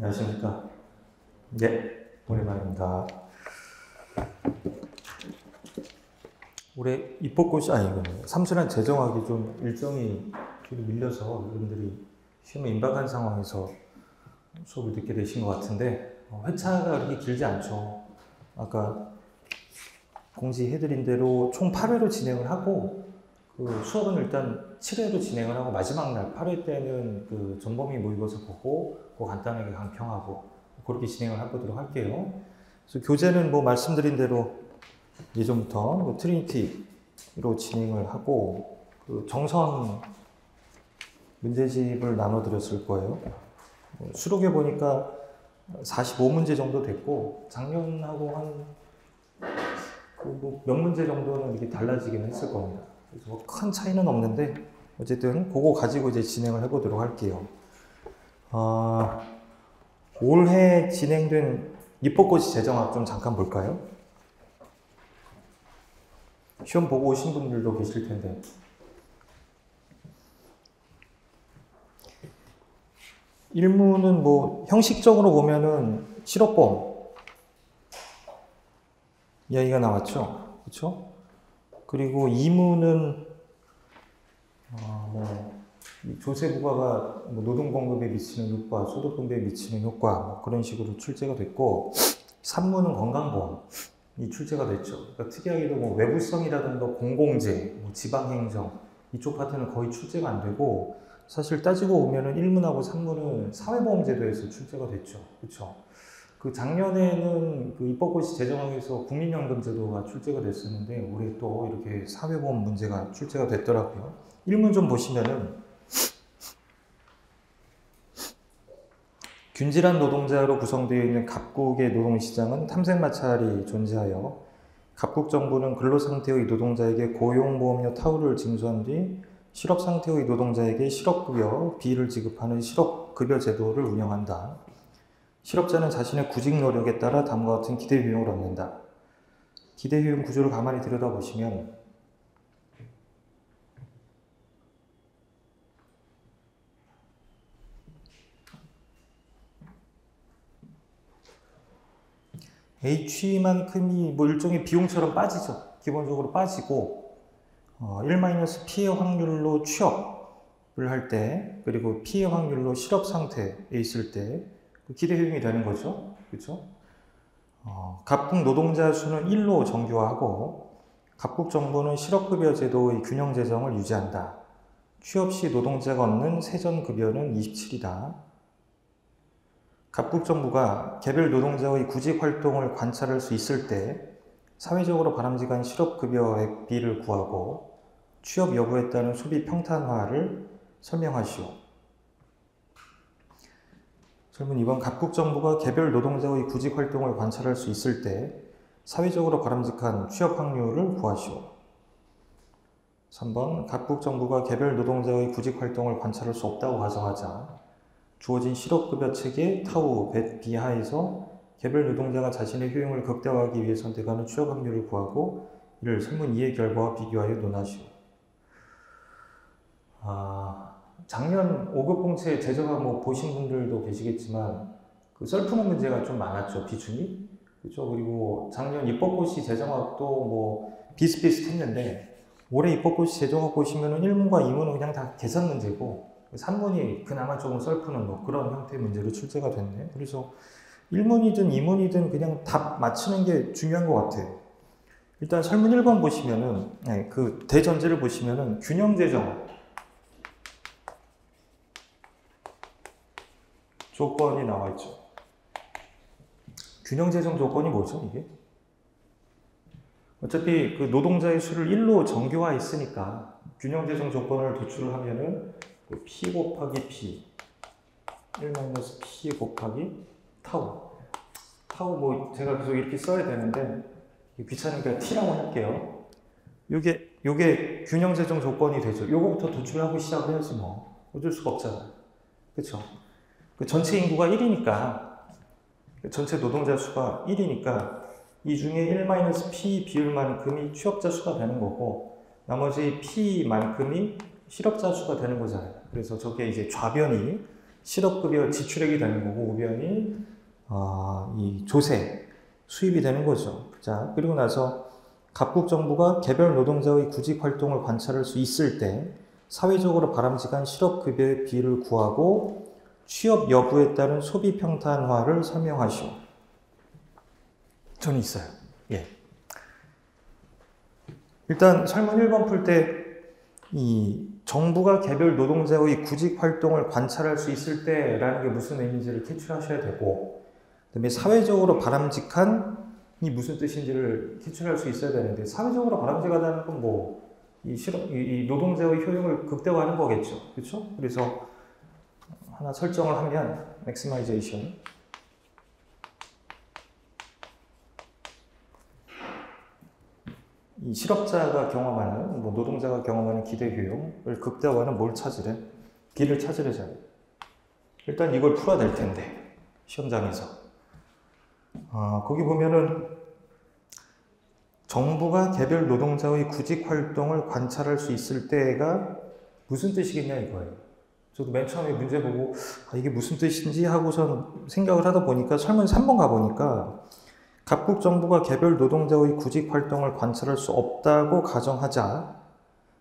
안녕하십니까. 네, 오랜만입니다. 올해 입법고시, 삼순환 재정학이 좀 일정이 뒤로 밀려서 여러분들이 시험에 임박한 상황에서 수업을 듣게 되신 것 같은데, 회차가 그렇게 길지 않죠. 아까 공지해드린 대로 총 8회로 진행을 하고, 그 수업은 일단 7회로 진행을 하고, 마지막 날 8회 때는 그 전범위 모의고사 보고, 그 간단하게 강평하고, 그렇게 진행을 해보도록 할게요. 그래서 교재는 뭐 말씀드린 대로 예전부터 트리니티로 진행을 하고, 그 정선 문제집을 나눠드렸을 거예요. 수록해 보니까 45문제 정도 됐고, 작년하고 한 몇 문제 정도는 이렇게 달라지긴 했을 겁니다. 그래서 뭐 큰 차이는 없는데, 어쨌든 그거 가지고 이제 진행을 해보도록 할게요. 올해 진행된 입법고시 재정학 좀 잠깐 볼까요? 시험 보고 오신 분들도 계실 텐데. 일문은 뭐 형식적으로 보면은 실업범 이야기가 나왔죠, 그렇죠? 그리고 2문은 조세 부과가 노동 공급에 미치는 효과, 소득 분배에 미치는 효과 그런 식으로 출제가 됐고, 3문은 건강보험이 출제가 됐죠. 그러니까 특이하게도 뭐 외부성이라든가 공공재, 지방행정 이쪽 파트는 거의 출제가 안 되고, 사실 따지고 보면은 1문하고 3문은 사회보험제도에서 출제가 됐죠, 그렇죠? 그 작년에는 그 입법고시 재정학에서 국민연금제도가 출제가 됐었는데, 올해 또 이렇게 사회보험 문제가 출제가 됐더라고요. 1문 좀 보시면은 균질한 노동자로 구성되어 있는 갑국의 노동시장은 탐색마찰이 존재하여 갑국 정부는 근로상태의 노동자에게 고용보험료 타우를 징수한 뒤 실업상태의 노동자에게 실업급여 B를 지급하는 실업급여 제도를 운영한다. 실업자는 자신의 구직 노력에 따라 다음과 같은 기대효용을 얻는다. 기대효용 구조를 가만히 들여다보시면 H만큼이 뭐 일종의 비용처럼 빠지죠. 기본적으로 빠지고 1-P의 확률로 취업을 할 때, 그리고 P의 확률로 실업 상태에 있을 때 기대효용이 되는 거죠. 그렇죠? 갑국 노동자 수는 1로 정규화하고, 갑국 정부는 실업급여 제도의 균형 재정을 유지한다. 취업 시 노동자가 얻는 세전급여는 27이다. 갑국 정부가 개별 노동자의 구직 활동을 관찰할 수 있을 때 사회적으로 바람직한 실업급여액 B를 구하고, 취업 여부에 따른 소비 평탄화를 설명하시오. 그러면 이번 갑국 정부가 개별 노동자의 구직 활동을 관찰할 수 있을 때 사회적으로 바람직한 취업 확률을 구하시오. 3번, 갑국 정부가 개별 노동자의 구직 활동을 관찰할 수 없다고 가정하자 주어진 실업급여 체계 타우 B 하에서 개별 노동자가 자신의 효용을 극대화하기 위해 선택하는 취업 확률을 구하고, 이를 설문 2의 결과와 비교하여 논하시오. 작년 5급 공채 재정학 뭐 보신 분들도 계시겠지만, 그 썰푸는 문제가 좀 많았죠, 비중이. 그렇죠? 그리고 작년 입법고시 재정학도 뭐 비슷비슷했는데, 올해 입법고시 재정학 보시면은 1문과 2문은 그냥 다 계산 문제고, 3문이 그나마 조금 썰푸는 뭐 그런 형태의 문제로 출제가 됐네. 그래서 1문이든 2문이든 그냥 답 맞추는 게 중요한 것 같아요. 일단 설문 1번 보시면은, 그 대전제를 보시면은 균형 재정 조건이 나와 있죠. 균형 재정 조건이 뭐죠, 이게? 어차피 그 노동자의 수를 1로 정규화했으니까 균형 재정 조건을 도출을 하면은 P 곱하기 P 1-P 곱하기 타우 뭐 제가 계속 이렇게 써야 되는데 귀찮으니까 T라고 할게요. 요게 균형 재정 조건이 되죠. 요거부터 도출하고 시작을 해야지 뭐 어쩔 수가 없잖아요. 그렇죠? 그 전체 인구가 1이니까, 전체 노동자 수가 1이니까 이 중에 1-P 비율만큼이 취업자 수가 되는 거고, 나머지 P만큼이 실업자 수가 되는 거잖아요. 그래서 저게 이제 좌변이 실업급여 지출액이 되는 거고, 우변이 이 조세, 수입이 되는 거죠. 자, 그리고 나서 각국 정부가 개별 노동자의 구직 활동을 관찰할 수 있을 때 사회적으로 바람직한 실업급여의 비율을 구하고 취업 여부에 따른 소비 평탄화를 설명하시오. 저는 있어요. 예. 일단 설문 1번 풀 때 이 정부가 개별 노동자의 구직 활동을 관찰할 수 있을 때라는 게 무슨 의미인지를 캐치하셔야 되고, 그다음에 사회적으로 바람직한 이 무슨 뜻인지를 캐치할 수 있어야 되는데, 사회적으로 바람직하다는 건 뭐 이 노동자의 효용을 극대화하는 거겠죠. 그렇죠? 그래서 하나 설정을 하면 maximization, 이 실업자가 경험하는, 뭐 노동자가 경험하는 기대 효용을 극대화하는 뭘 찾으래? B를 찾으래잖아요. 일단 이걸 풀어야 될 텐데, 시험장에서. 거기 보면은 정부가 개별 노동자의 구직 활동을 관찰할 수 있을 때가 무슨 뜻이겠냐 이거예요. 저도 맨 처음에 문제 보고 이게 무슨 뜻인지 하고선 생각을 하다 보니까 설문 3번 가보니까 각국 정부가 개별 노동자의 구직 활동을 관찰할 수 없다고 가정하자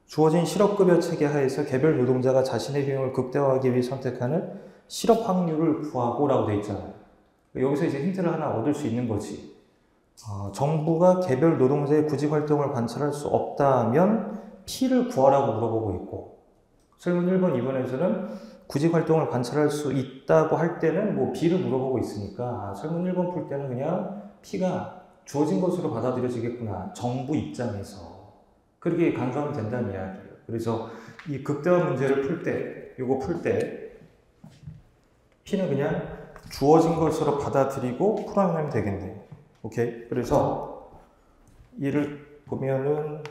주어진 실업급여 체계 하에서 개별 노동자가 자신의 효용을 극대화하기 위해 선택하는 실업 확률을 구하고 라고 되어 있잖아요. 여기서 이제 힌트를 하나 얻을 수 있는 거지. 정부가 개별 노동자의 구직 활동을 관찰할 수 없다면 P를 구하라고 물어보고 있고, 설문 1번, 2번에서는 구직 활동을 관찰할 수 있다고 할 때는 뭐 B를 물어보고 있으니까 설문 1번 풀 때는 그냥 P가 주어진 것으로 받아들여지겠구나. 정부 입장에서. 그렇게 간주하면 된다는 이야기예요. 그래서 이 극대화 문제를 풀 때, 요거 풀 때 P는 그냥 주어진 것으로 받아들이고 풀어내면 되겠네요. 오케이? 그래서 얘를 보면은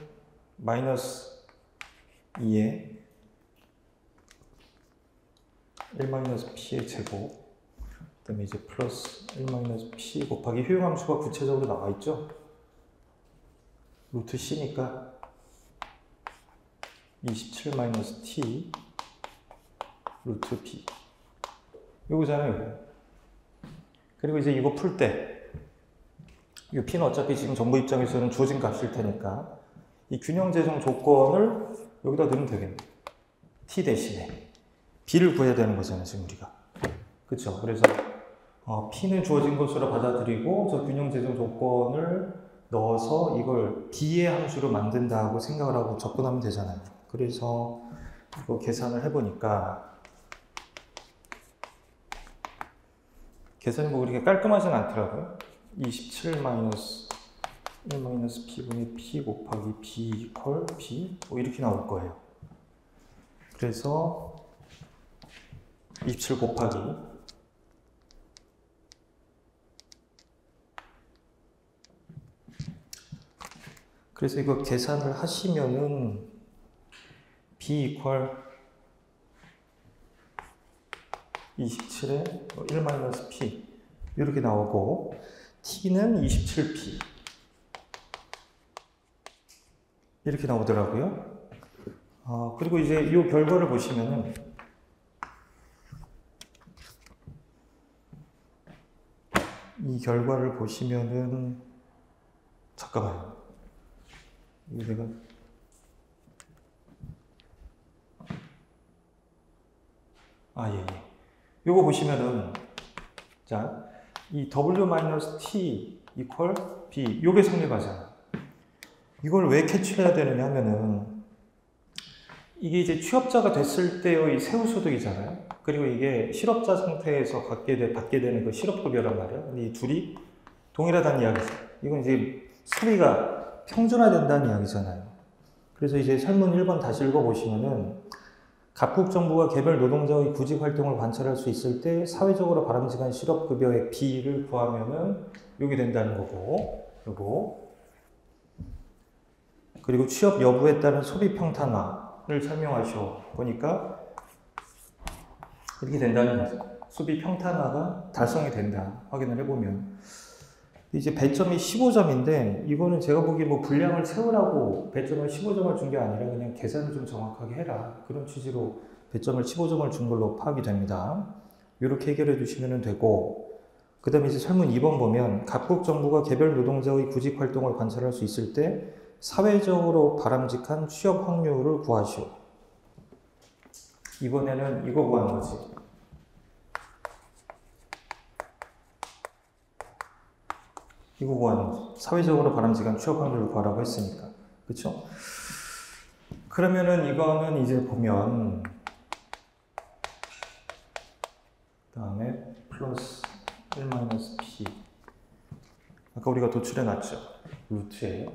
마이너스 2에 1-P의 제곱, 그 다음에 이제 플러스 1-P 곱하기 효용함수가 구체적으로 나와 있죠? 루트 C니까 27-T 루트 P. 요거잖아요, 이거. 그리고 이제 이거 풀 때, 이 P는 어차피 지금 정부 입장에서는 주어진 값일 테니까 이 균형 재정 조건을 여기다 넣으면 되겠네. T 대신에 B를 구해야 되는 거잖아요, 지금 우리가. 그쵸? 그래서 P는 주어진 것으로 받아들이고 저 균형 재정 조건을 넣어서 이걸 B의 함수로 만든다고 생각을 하고 접근하면 되잖아요. 그래서 이거 계산을 해보니까 계산이 뭐 그렇게 깔끔하진 않더라고요. 27-1-P분의 P 곱하기 B 이퀄 B 뭐 이렇게 나올 거예요. 그래서 27 곱하기 그래서 이거 계산을 하시면은 B 이퀄 27에 1-P 이렇게 나오고 T는 27P 이렇게 나오더라고요. 그리고 이제 이 결과를 보시면은 이 결과를 보시면은 잠깐만요. 이거 내가 예. 요거 보시면은 자, 이 W-T 이퀄 B 요게 성립하잖아. 이걸 왜 캐치해야 되느냐 하면은 이게 이제 취업자가 됐을 때의 세후소득이잖아요. 그리고 이게 실업자 상태에서 받게 되는 그 실업급여란 말이야. 이 둘이 동일하다는 이야기죠. 이건 이제 소비가 평준화된다는 이야기잖아요. 그래서 이제 설문 1번 다시 읽어보시면은 각국 정부가 개별 노동자의 구직 활동을 관찰할 수 있을 때 사회적으로 바람직한 실업급여의 B를 구하면은 이게 된다는 거고, 요거. 그리고 취업 여부에 따른 소비 평탄화를 설명하셔 보니까 이렇게 된다는 거죠. 소비 평탄화가 달성이 된다. 확인을 해보면. 이제 배점이 15점인데 이거는 제가 보기에 뭐 분량을 채우라고 배점을 15점을 준 게 아니라 그냥 계산을 좀 정확하게 해라. 그런 취지로 배점을 15점을 준 걸로 파악이 됩니다. 이렇게 해결해 주시면 되고, 그 다음에 이제 설문 2번 보면 각국 정부가 개별 노동자의 구직 활동을 관찰할 수 있을 때 사회적으로 바람직한 취업 확률을 구하시오. 이번에는 이거 구하는 거지. 이거 구하는 거지. 사회적으로 바람직한 취업 확률을 구하라고 했으니까. 그쵸? 그러면은 이거는 이제 보면 그 다음에 플러스 1-p 아까 우리가 도출해 놨죠. 루트에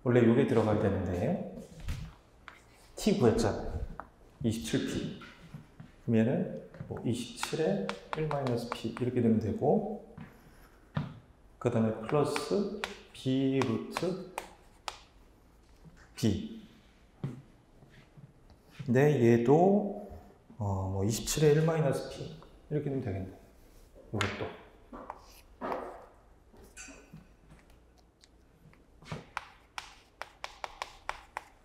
원래 이게 들어가야 되는데 t 구했잖아요. 27p 그러면은 뭐 27에 1-p 이렇게 되면 되고, 그 다음에 플러스 b 루트 b. 근데 얘도 뭐 27에 1-p 이렇게 되면 되겠네. 이것도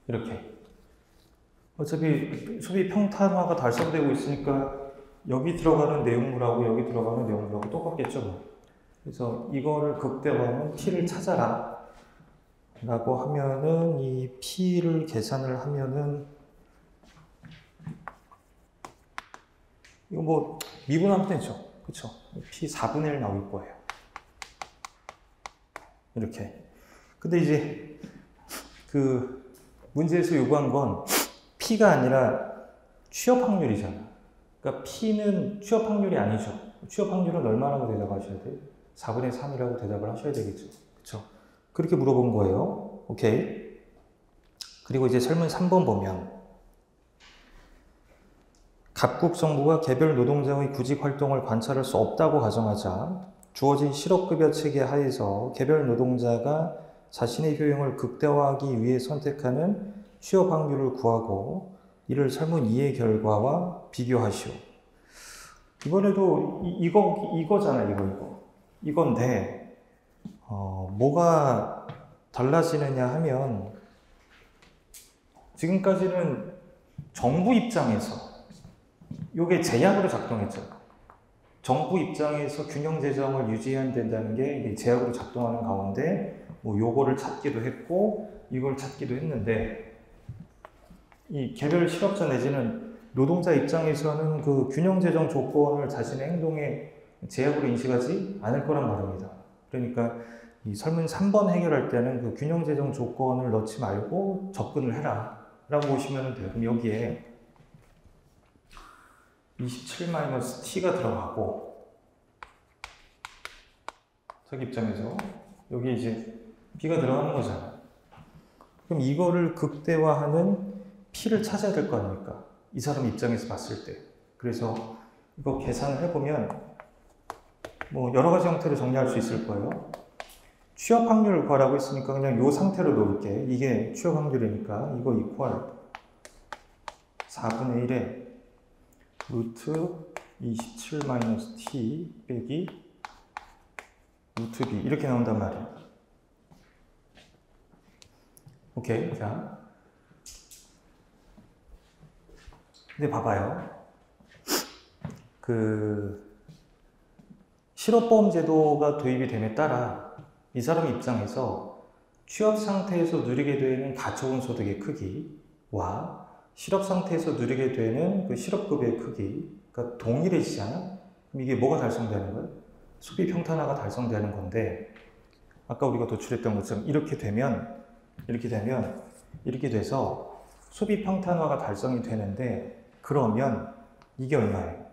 이렇게. 어차피 소비 평탄화가 달성되고 있으니까 여기 들어가는 내용물하고 여기 들어가는 내용물하고 똑같겠죠 뭐. 그래서 이거를 극대화하면 p를 찾아라 라고 하면은 이 p를 계산을 하면은 이거 뭐 미분하면 되죠. 그쵸? p 4분의 1 나올 거예요. 이렇게. 근데 이제 그 문제에서 요구한 건 p가 아니라 취업 확률이잖아. 그러니까 p는 취업 확률이 아니죠. 취업 확률은 얼마라고 대답하셔야 돼요? 4분의 3이라고 대답을 하셔야 되겠죠. 그쵸? 그렇게 물어본 거예요. 오케이. 그리고 이제 설문 3번 보면 각국 정부가 개별 노동자의 구직 활동을 관찰할 수 없다고 가정하자 주어진 실업급여 체계 하에서 개별 노동자가 자신의 효용을 극대화하기 위해 선택하는 취업 확률을 구하고 이를 설문 2의 결과와 비교하시오. 이번에도 이거잖아. 이건데 뭐가 달라지느냐 하면 지금까지는 정부 입장에서 이게 제약으로 작동했죠. 정부 입장에서 균형 재정을 유지해야 된다는 게 제약으로 작동하는 가운데 뭐 요거를 찾기도 했고 이걸 찾기도 했는데, 이 개별 실업자 내지는 노동자 입장에서는 그 균형 재정 조건을 자신의 행동에 제약으로 인식하지 않을 거란 말입니다. 그러니까 이 설문 3번 해결할 때는 그 균형 재정 조건을 넣지 말고 접근을 해라 라고 보시면 돼요. 그럼 여기에 27-t가 들어가고, 자기 입장에서 여기 이제 b가 들어가는 거잖아. 그럼 이거를 극대화하는 p를 찾아야 될 거 아닙니까? 이 사람 입장에서 봤을 때. 그래서 이거 계산을 해보면 뭐 여러 가지 형태로 정리할 수 있을 거예요. 취업 확률을 구하라고 했으니까 그냥 이 상태로 놓을게. 이게 취업 확률이니까 이거 이퀄 4분의 1에 루트 27-t 빼기 루트 b 이렇게 나온단 말이에요. 오케이. 자, 근데 봐봐요. 그 실업보험 제도가 도입이 됨에 따라 이 사람 입장에서 취업 상태에서 누리게 되는 가처분 소득의 크기와 실업 상태에서 누리게 되는 그 실업급여의 크기가 동일해지잖아? 그럼 이게 뭐가 달성되는 거예요? 소비 평탄화가 달성되는 건데, 아까 우리가 도출했던 것처럼 이렇게 돼서 소비 평탄화가 달성이 되는데, 그러면 이게 얼마예요?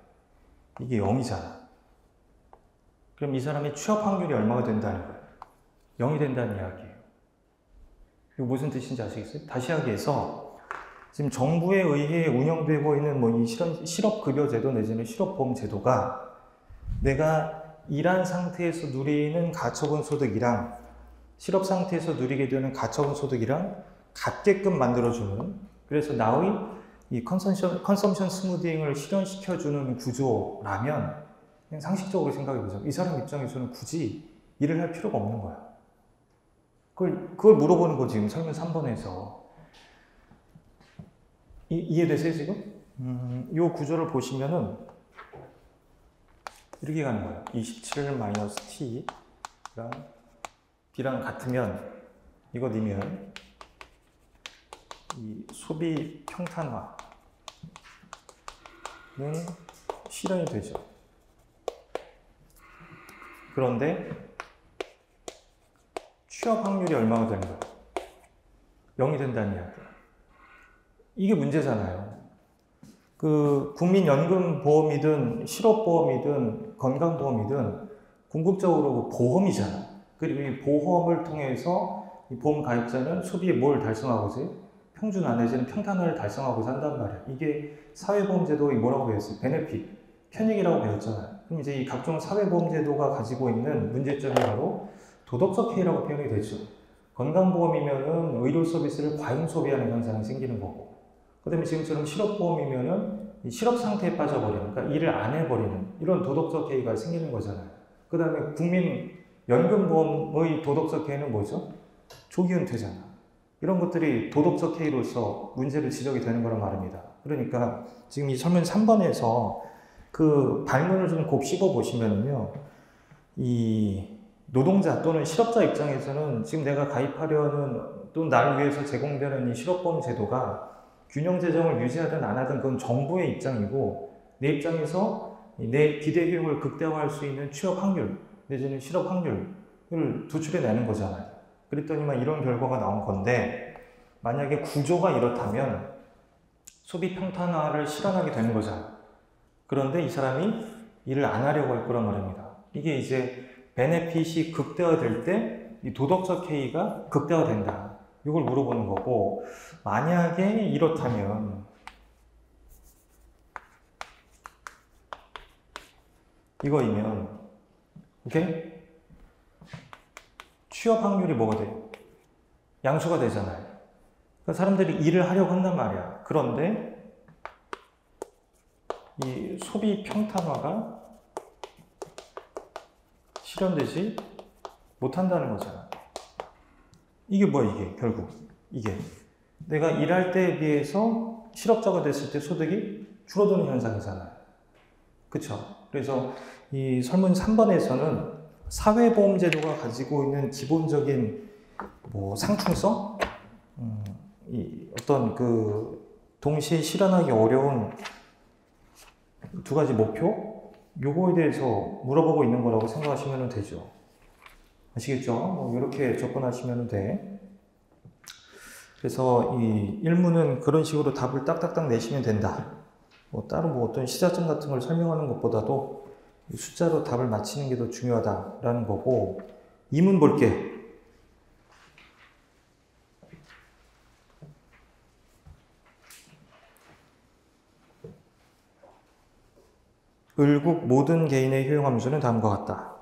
이게 0이잖아. 그럼 이 사람의 취업 확률이 얼마가 된다는 거예요? 0이 된다는 이야기예요. 이거 무슨 뜻인지 아시겠어요? 다시 하기 위해서 지금 정부에 의해 운영되고 있는 뭐 이 실업급여 제도 내지는 실업보험 제도가 내가 일한 상태에서 누리는 가처분 소득이랑 실업 상태에서 누리게 되는 가처분 소득이랑 같게끔 만들어주는, 그래서 나의 이 컨섬션 스무딩을 실현시켜주는 구조라면 그냥 상식적으로 생각해보자. 이 사람 입장에서는 굳이 일을 할 필요가 없는 거야. 그걸 물어보는 거지, 지금 설문 3번에서. 이해되세요 지금? 이 구조를 보시면은 이렇게 가는 거예요. 27-t랑 b랑 같으면 이거 넣으면 이 소비 평탄화는 실현이 되죠. 그런데 취업 확률이 얼마가 되는 거예요? 0이 된다는 이야기예요. 이게 문제잖아요. 그 국민연금보험이든 실업보험이든 건강보험이든 궁극적으로 보험이잖아. 그리고 이 보험을 통해서 이 보험 가입자는 소비에 뭘 달성하고지? 평준화 내지는 평탄화를 달성하고자 한단 말이야. 이게 사회보험제도의 뭐라고 배웠어요? 베네핏, 편익이라고 배웠잖아요. 그럼 이제 이 각종 사회보험제도가 가지고 있는 문제점이 바로 도덕적 해이라고 표현이 되죠. 건강보험이면은 의료 서비스를 과잉 소비하는 현상이 생기는 거고, 그 다음에 지금처럼 실업보험이면은 이 실업 상태에 빠져버리는, 그러니까 일을 안 해버리는 이런 도덕적 해이가 생기는 거잖아요. 그 다음에 국민연금보험의 도덕적 해이는 뭐죠? 조기 은퇴잖아. 이런 것들이 도덕적 해이로서 문제를 지적이 되는 거란 말입니다. 그러니까 지금 이 설문 3번에서 그 발문을 좀 곱씹어 보시면요, 이 노동자 또는 실업자 입장에서는 지금 내가 가입하려는 또 나를 위해서 제공되는 이 실업보험 제도가 균형 재정을 유지하든 안 하든 그건 정부의 입장이고, 내 입장에서 내 기대 효용을 극대화할 수 있는 취업 확률 내지는 실업 확률을 도출해내는 거잖아요. 그랬더니만 이런 결과가 나온 건데, 만약에 구조가 이렇다면 소비 평탄화를 실현하게 되는 거잖아요. 그런데 이 사람이 일을 안 하려고 할 거란 말입니다. 이게 이제 베네핏이 극대화될 때 이 도덕적 해이가 극대화된다. 이걸 물어보는 거고, 만약에 이렇다면 이거이면, 오케이? 취업 확률이 뭐가 돼요? 양수가 되잖아요. 그러니까 사람들이 일을 하려고 한단 말이야. 그런데 이 소비 평탄화가 실현되지 못한다는 거잖아. 이게 뭐야, 이게 결국. 이게 내가 일할 때에 비해서 실업자가 됐을 때 소득이 줄어드는 현상이잖아요. 그쵸? 그래서 이 설문 3번에서는 사회보험제도가 가지고 있는 기본적인 뭐 상충성? 이 어떤 그 동시에 실현하기 어려운 두 가지 목표? 요거에 대해서 물어보고 있는 거라고 생각하시면 되죠. 아시겠죠? 뭐 이렇게 접근하시면 돼. 그래서 이 1문은 그런 식으로 답을 딱딱딱 내시면 된다. 뭐 따로 뭐 어떤 시사점 같은 걸 설명하는 것보다도 숫자로 답을 맞히는 게 더 중요하다라는 거고, 2문 볼게. 을국 모든 개인의 효용 함수는 다음과 같다.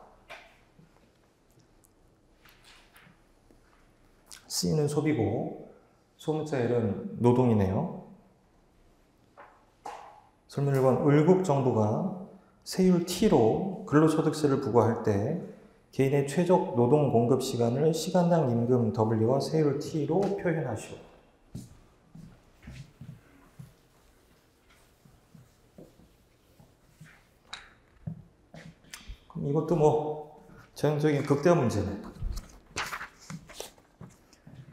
C는 소비고 소문자 L은 노동이네요. 설문 1번, 을국 정부가 세율 T로 근로소득세를 부과할 때 개인의 최적 노동 공급 시간을 시간당 임금 W와 세율 T로 표현하시오. 그럼 이것도 뭐 전형적인 극대화 문제네.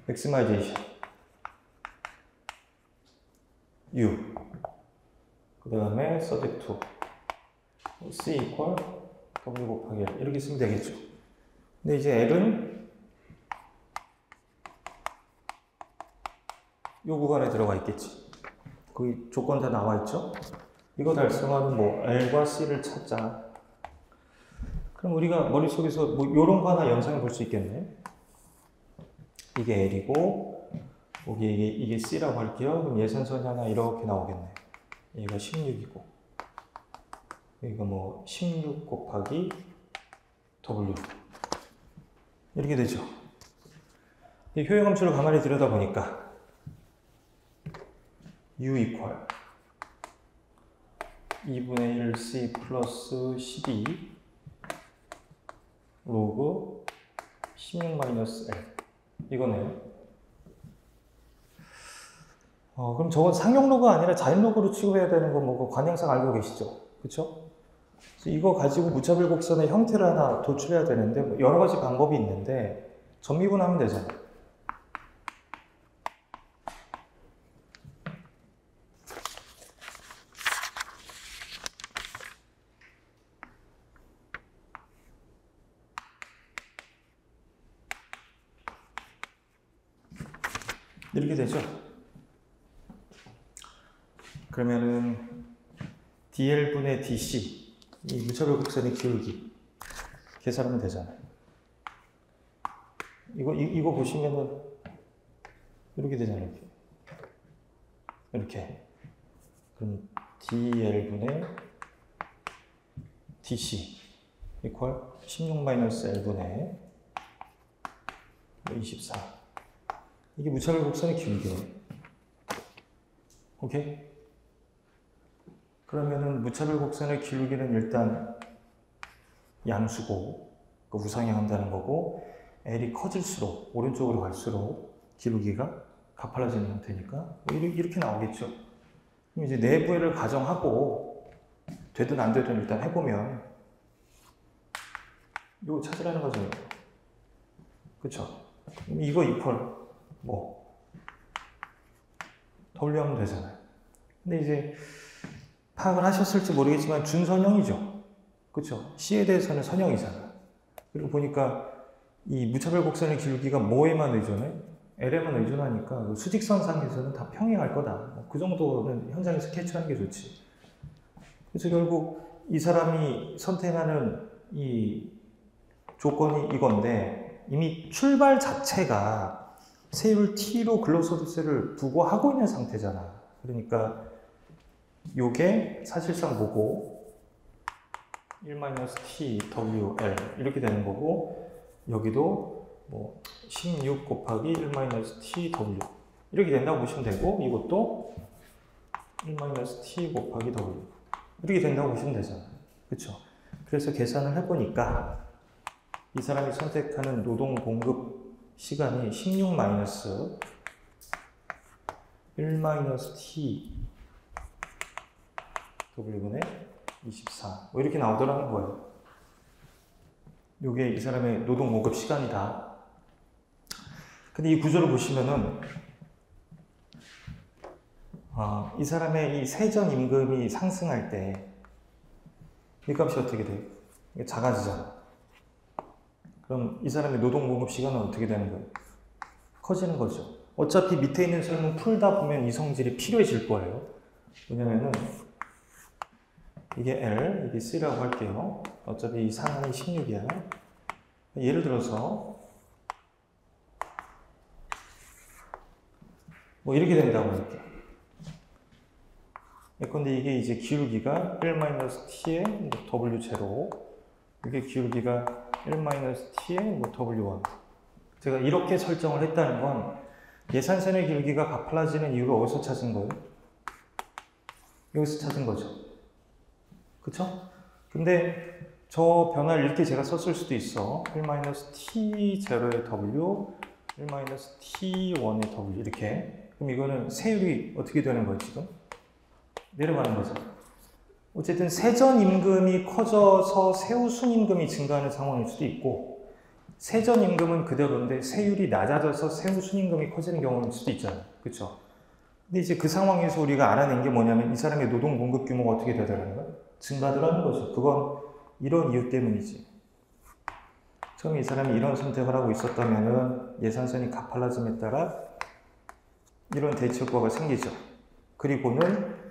맥시마이제이션 U, 그 다음에 subject to C equal W 곱하기 L 이렇게 쓰면 되겠죠. 근데 이제 L은 요 구간에 들어가 있겠지. 거기 조건 다 나와 있죠. 이거 달성하는 뭐 L과 C를 찾자. 그럼 우리가 머릿속에서 뭐 요런 거 하나 연상해 볼 수 있겠네. 이게 L이고 이게 C라고 할게요. 그럼 예선선이 하나 이렇게 나오겠네. 얘가 16이고 여기가 뭐 16 곱하기 W 이렇게 되죠. 효용함수를 가만히 들여다보니까 U equal 2분의 1 C 플러스 12 로그 16 마이너스 L 이거네요. 그럼 저건 상용로가 아니라 자연로그로 취급해야 되는 거 뭐 관행상 알고 계시죠? 그쵸? 그래서 이거 가지고 무차별 곡선의 형태를 하나 도출해야 되는데 뭐 여러 가지 방법이 있는데 전미분하면 되잖아요. 이렇게 되죠. 그러면은 dl분의 dc 이 무차별 곡선의 기울기 계산하면 되잖아요. 이거 보시면은 이렇게 되잖아요. 이렇게. 그럼 dl분의 dc 이퀄 16-l분의 24. 이게 무차별 곡선의 기울기예요. 오케이? 그러면은 무차별 곡선의 기울기는 일단 양수고 그 우상향한다는 거고 L이 커질수록 오른쪽으로 갈수록 기울기가 가팔라지는 형태니까 이렇게 나오겠죠. 그럼 이제 내부를 가정하고 되든 안 되든 일단 해보면 이거 찾으라는 거죠. 그쵸? 그럼 이거 이퀄 W 하면 되잖아요. 근데 이제 파악을 하셨을지 모르겠지만 준선형이죠. 그쵸? C에 대해서는 선형이잖아. 그리고 보니까 이 무차별 곡선의 기울기가 뭐에만 의존해? L에만 의존하니까 수직선상에서는 다 평행할 거다. 그 정도는 현장에서 캐치하는 게 좋지. 그래서 결국 이 사람이 선택하는 이 조건이 이건데 이미 출발 자체가 세율 t로 근로소득세를 부과하고 있는 상태잖아. 그러니까 요게 사실상 뭐고 1-t wl 이렇게 되는 거고 여기도 뭐 16 곱하기 1-t w 이렇게 된다고 보시면 되고 이것도 1-t 곱하기 w 이렇게 된다고 보시면 되잖아요. 그쵸? 그래서 계산을 해보니까 이 사람이 선택하는 노동 공급 시간이 16-1-t w분의 24 뭐 이렇게 나오더라는 거예요. 이게 이 사람의 노동 공급 시간이다. 근데 이 구조를 보시면은 이 사람의 이 세전 임금이 상승할 때 이 값이 어떻게 돼요? 이게 작아지잖아. 그럼 이 사람의 노동 공급 시간은 어떻게 되는 거예요? 커지는 거죠. 어차피 밑에 있는 설문 풀다 보면 이 성질이 필요해질 거예요. 왜냐면은 이게 L, 이게 C라고 할게요. 어차피 이 상한이 16이야. 예를 들어서 뭐 이렇게 된다고 할게요. 근데 이게 이제 기울기가 1-t의 W제로 이게 기울기가 1-t의 W1 제가 이렇게 설정을 했다는 건 예산선의 기울기가 가팔라지는 이유를 어디서 찾은 거예요? 여기서 찾은 거죠. 그쵸? 근데 저 변화를 이렇게 제가 썼을 수도 있어. 1-t0의 W, 1-t1의 W 이렇게. 그럼 이거는 세율이 어떻게 되는 거예요 지금? 내려가는 거죠. 어쨌든 세전 임금이 커져서 세우순 임금이 증가하는 상황일 수도 있고 세전 임금은 그대로인데 세율이 낮아져서 세우순 임금이 커지는 경우일 수도 있잖아요. 그렇죠? 근데 이제 그 상황에서 우리가 알아낸 게 뭐냐면 이 사람의 노동 공급 규모가 어떻게 되더라는 거야? 증가하더라는 거죠. 그건 이런 이유 때문이지. 처음에 이 사람이 이런 선택을 하고 있었다면은 예산선이 가팔라짐에 따라 이런 대치 효과가 생기죠. 그리고는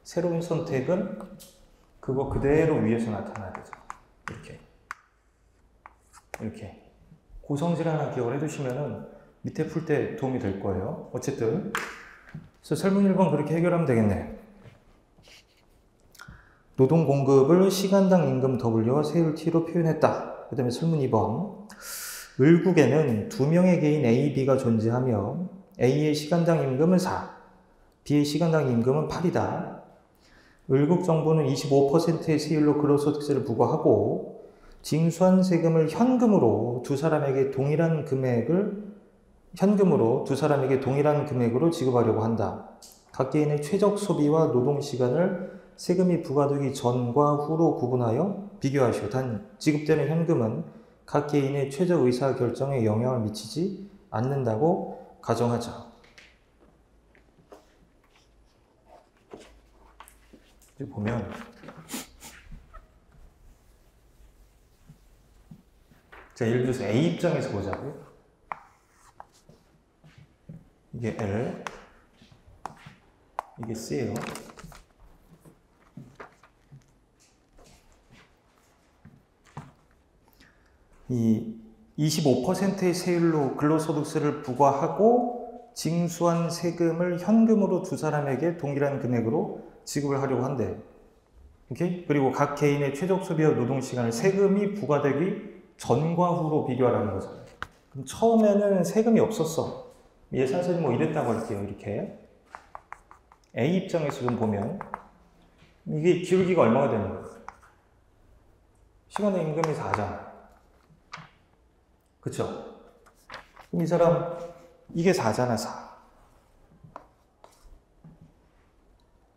새로운 선택은 그거 그대로 위에서 나타나야 되죠. 이렇게. 고성질 하나 기억을 해두시면은 밑에 풀 때 도움이 될 거예요. 어쨌든. 그래서 설문 1번 그렇게 해결하면 되겠네. 노동 공급을 시간당 임금 W와 세율 T로 표현했다. 그 다음에 설문 2번. 을국에는 두 명의 개인 A, B가 존재하며 A의 시간당 임금은 4, B의 시간당 임금은 8이다. 을국 정부는 25%의 세율로 근로소득세를 부과하고 징수한 세금을 현금으로 두 사람에게 동일한 금액을 현금으로 두 사람에게 동일한 금액으로 지급하려고 한다. 각 개인의 최적 소비와 노동 시간을 세금이 부과되기 전과 후로 구분하여 비교하시오. 단 지급되는 현금은 각 개인의 최적 의사 결정에 영향을 미치지 않는다고 가정하자. 여기 보면 자, 예를 들어서 A 입장에서 보자고요. 이게 L, 이게 C예요. 이 25%의 세율로 근로소득세를 부과하고 징수한 세금을 현금으로 두 사람에게 동일한 금액으로 지급을 하려고 한대. 오케이? 그리고 각 개인의 최적 소비와 노동 시간을 세금이 부과되기 전과 후로 비교하라는 거잖아요. 그럼 처음에는 세금이 없었어. 예산서는 뭐 이랬다고 할게요. 이렇게 A 입장에서 좀 보면 이게 기울기가 얼마가 되는 거예요? 시간의 임금이 4잖아. 그쵸? 그럼 이 사람 이게 4잖아. 4.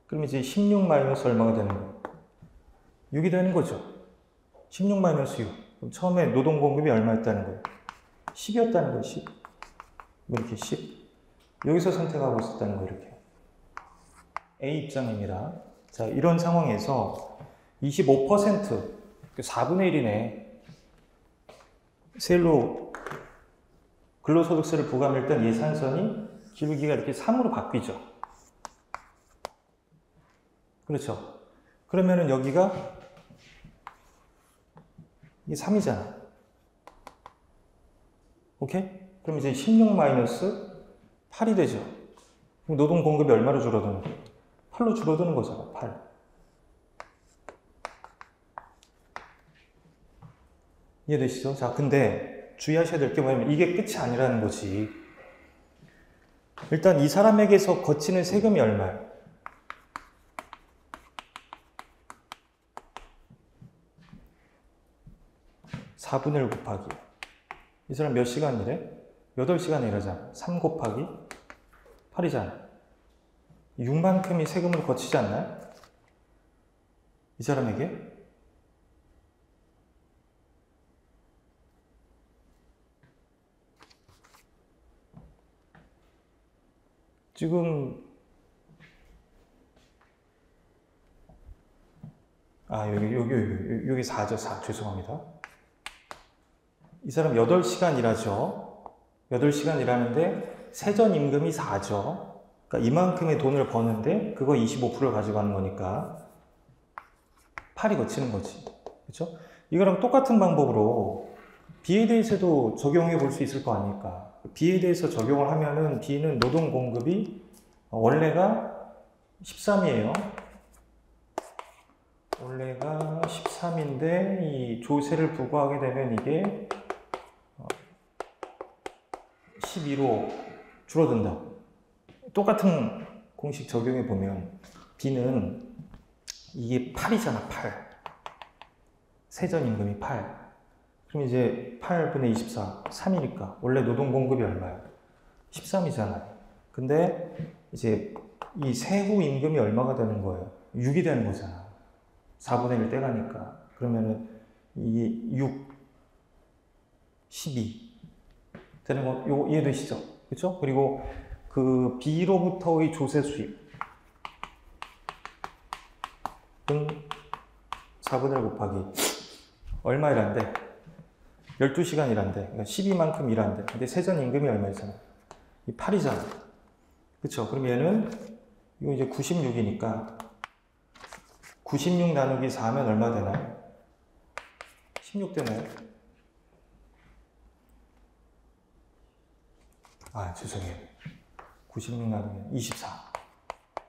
그럼 이제 16 마이너스 얼마가 되는 거예요? 6이 되는 거죠. 16 마이너스 6. 그럼 처음에 노동 공급이 얼마였다는 거예요? 10이었다는 거예요. 10. 이렇게 10. 여기서 선택하고 있었다는 거예요. 이렇게. A 입장입니다. 자, 이런 상황에서 25%, 4분의 1이네. 세율로 근로소득세를 부과하면 일단 예산선이 기울기가 이렇게 3으로 바뀌죠. 그렇죠. 그러면은 여기가 이게 3이잖아. 오케이? 그럼 이제 16 마이너스 8이 되죠. 그럼 노동 공급이 얼마로 줄어드는 거예요? 8로 줄어드는 거잖아. 8. 이해되시죠? 자, 근데 주의하셔야 될 게 뭐냐면 이게 끝이 아니라는 거지. 일단 이 사람에게서 거치는 세금이 얼마예요? (4분의 1) 곱하기 이 사람 몇 시간 일해? 8시간 일하잖아. 3 곱하기 8이잖아. 6만큼이 세금을 거치지 않나요? 이 사람에게? 지금 여기 4죠. 4. 죄송합니다. 이 사람 8시간 일하죠. 8시간 일하는데 세전 임금이 4죠. 그러니까 이만큼의 돈을 버는데 그거 25%를 가져가는 거니까 8이 거치는 거지. 그렇죠? 이거랑 똑같은 방법으로 B에 대해서도 적용해 볼 수 있을 거 아닙니까? B에 대해서 적용을 하면은 B는 노동 공급이 원래가 13이에요. 원래가 13인데 이 조세를 부과하게 되면 이게 12로 줄어든다. 똑같은 공식 적용해 보면 B는 이게 8이잖아. 8. 세전 임금이 8. 그럼 이제 8분의 24, 3이니까 원래 노동 공급이 얼마야? 13이잖아요. 근데 이제 이 세후 임금이 얼마가 되는 거예요? 6이 되는 거잖아. 4분의 1 떼가니까. 그러면은 이게 6, 12 되는 거, 요거 이해되시죠? 그렇죠? 그리고 그 B로부터의 조세 수입은 4분의 1 곱하기 얼마 일한대? 12시간 일한대. 그러니까 12만큼 일한대. 근데 세전 임금이 얼마잖아? 이 8이잖아. 그쵸? 그럼 얘는 이거 이제 96이니까 96 나누기 4면 얼마 되나요? 16 되나요? 아, 죄송해요. 96 나누기 24.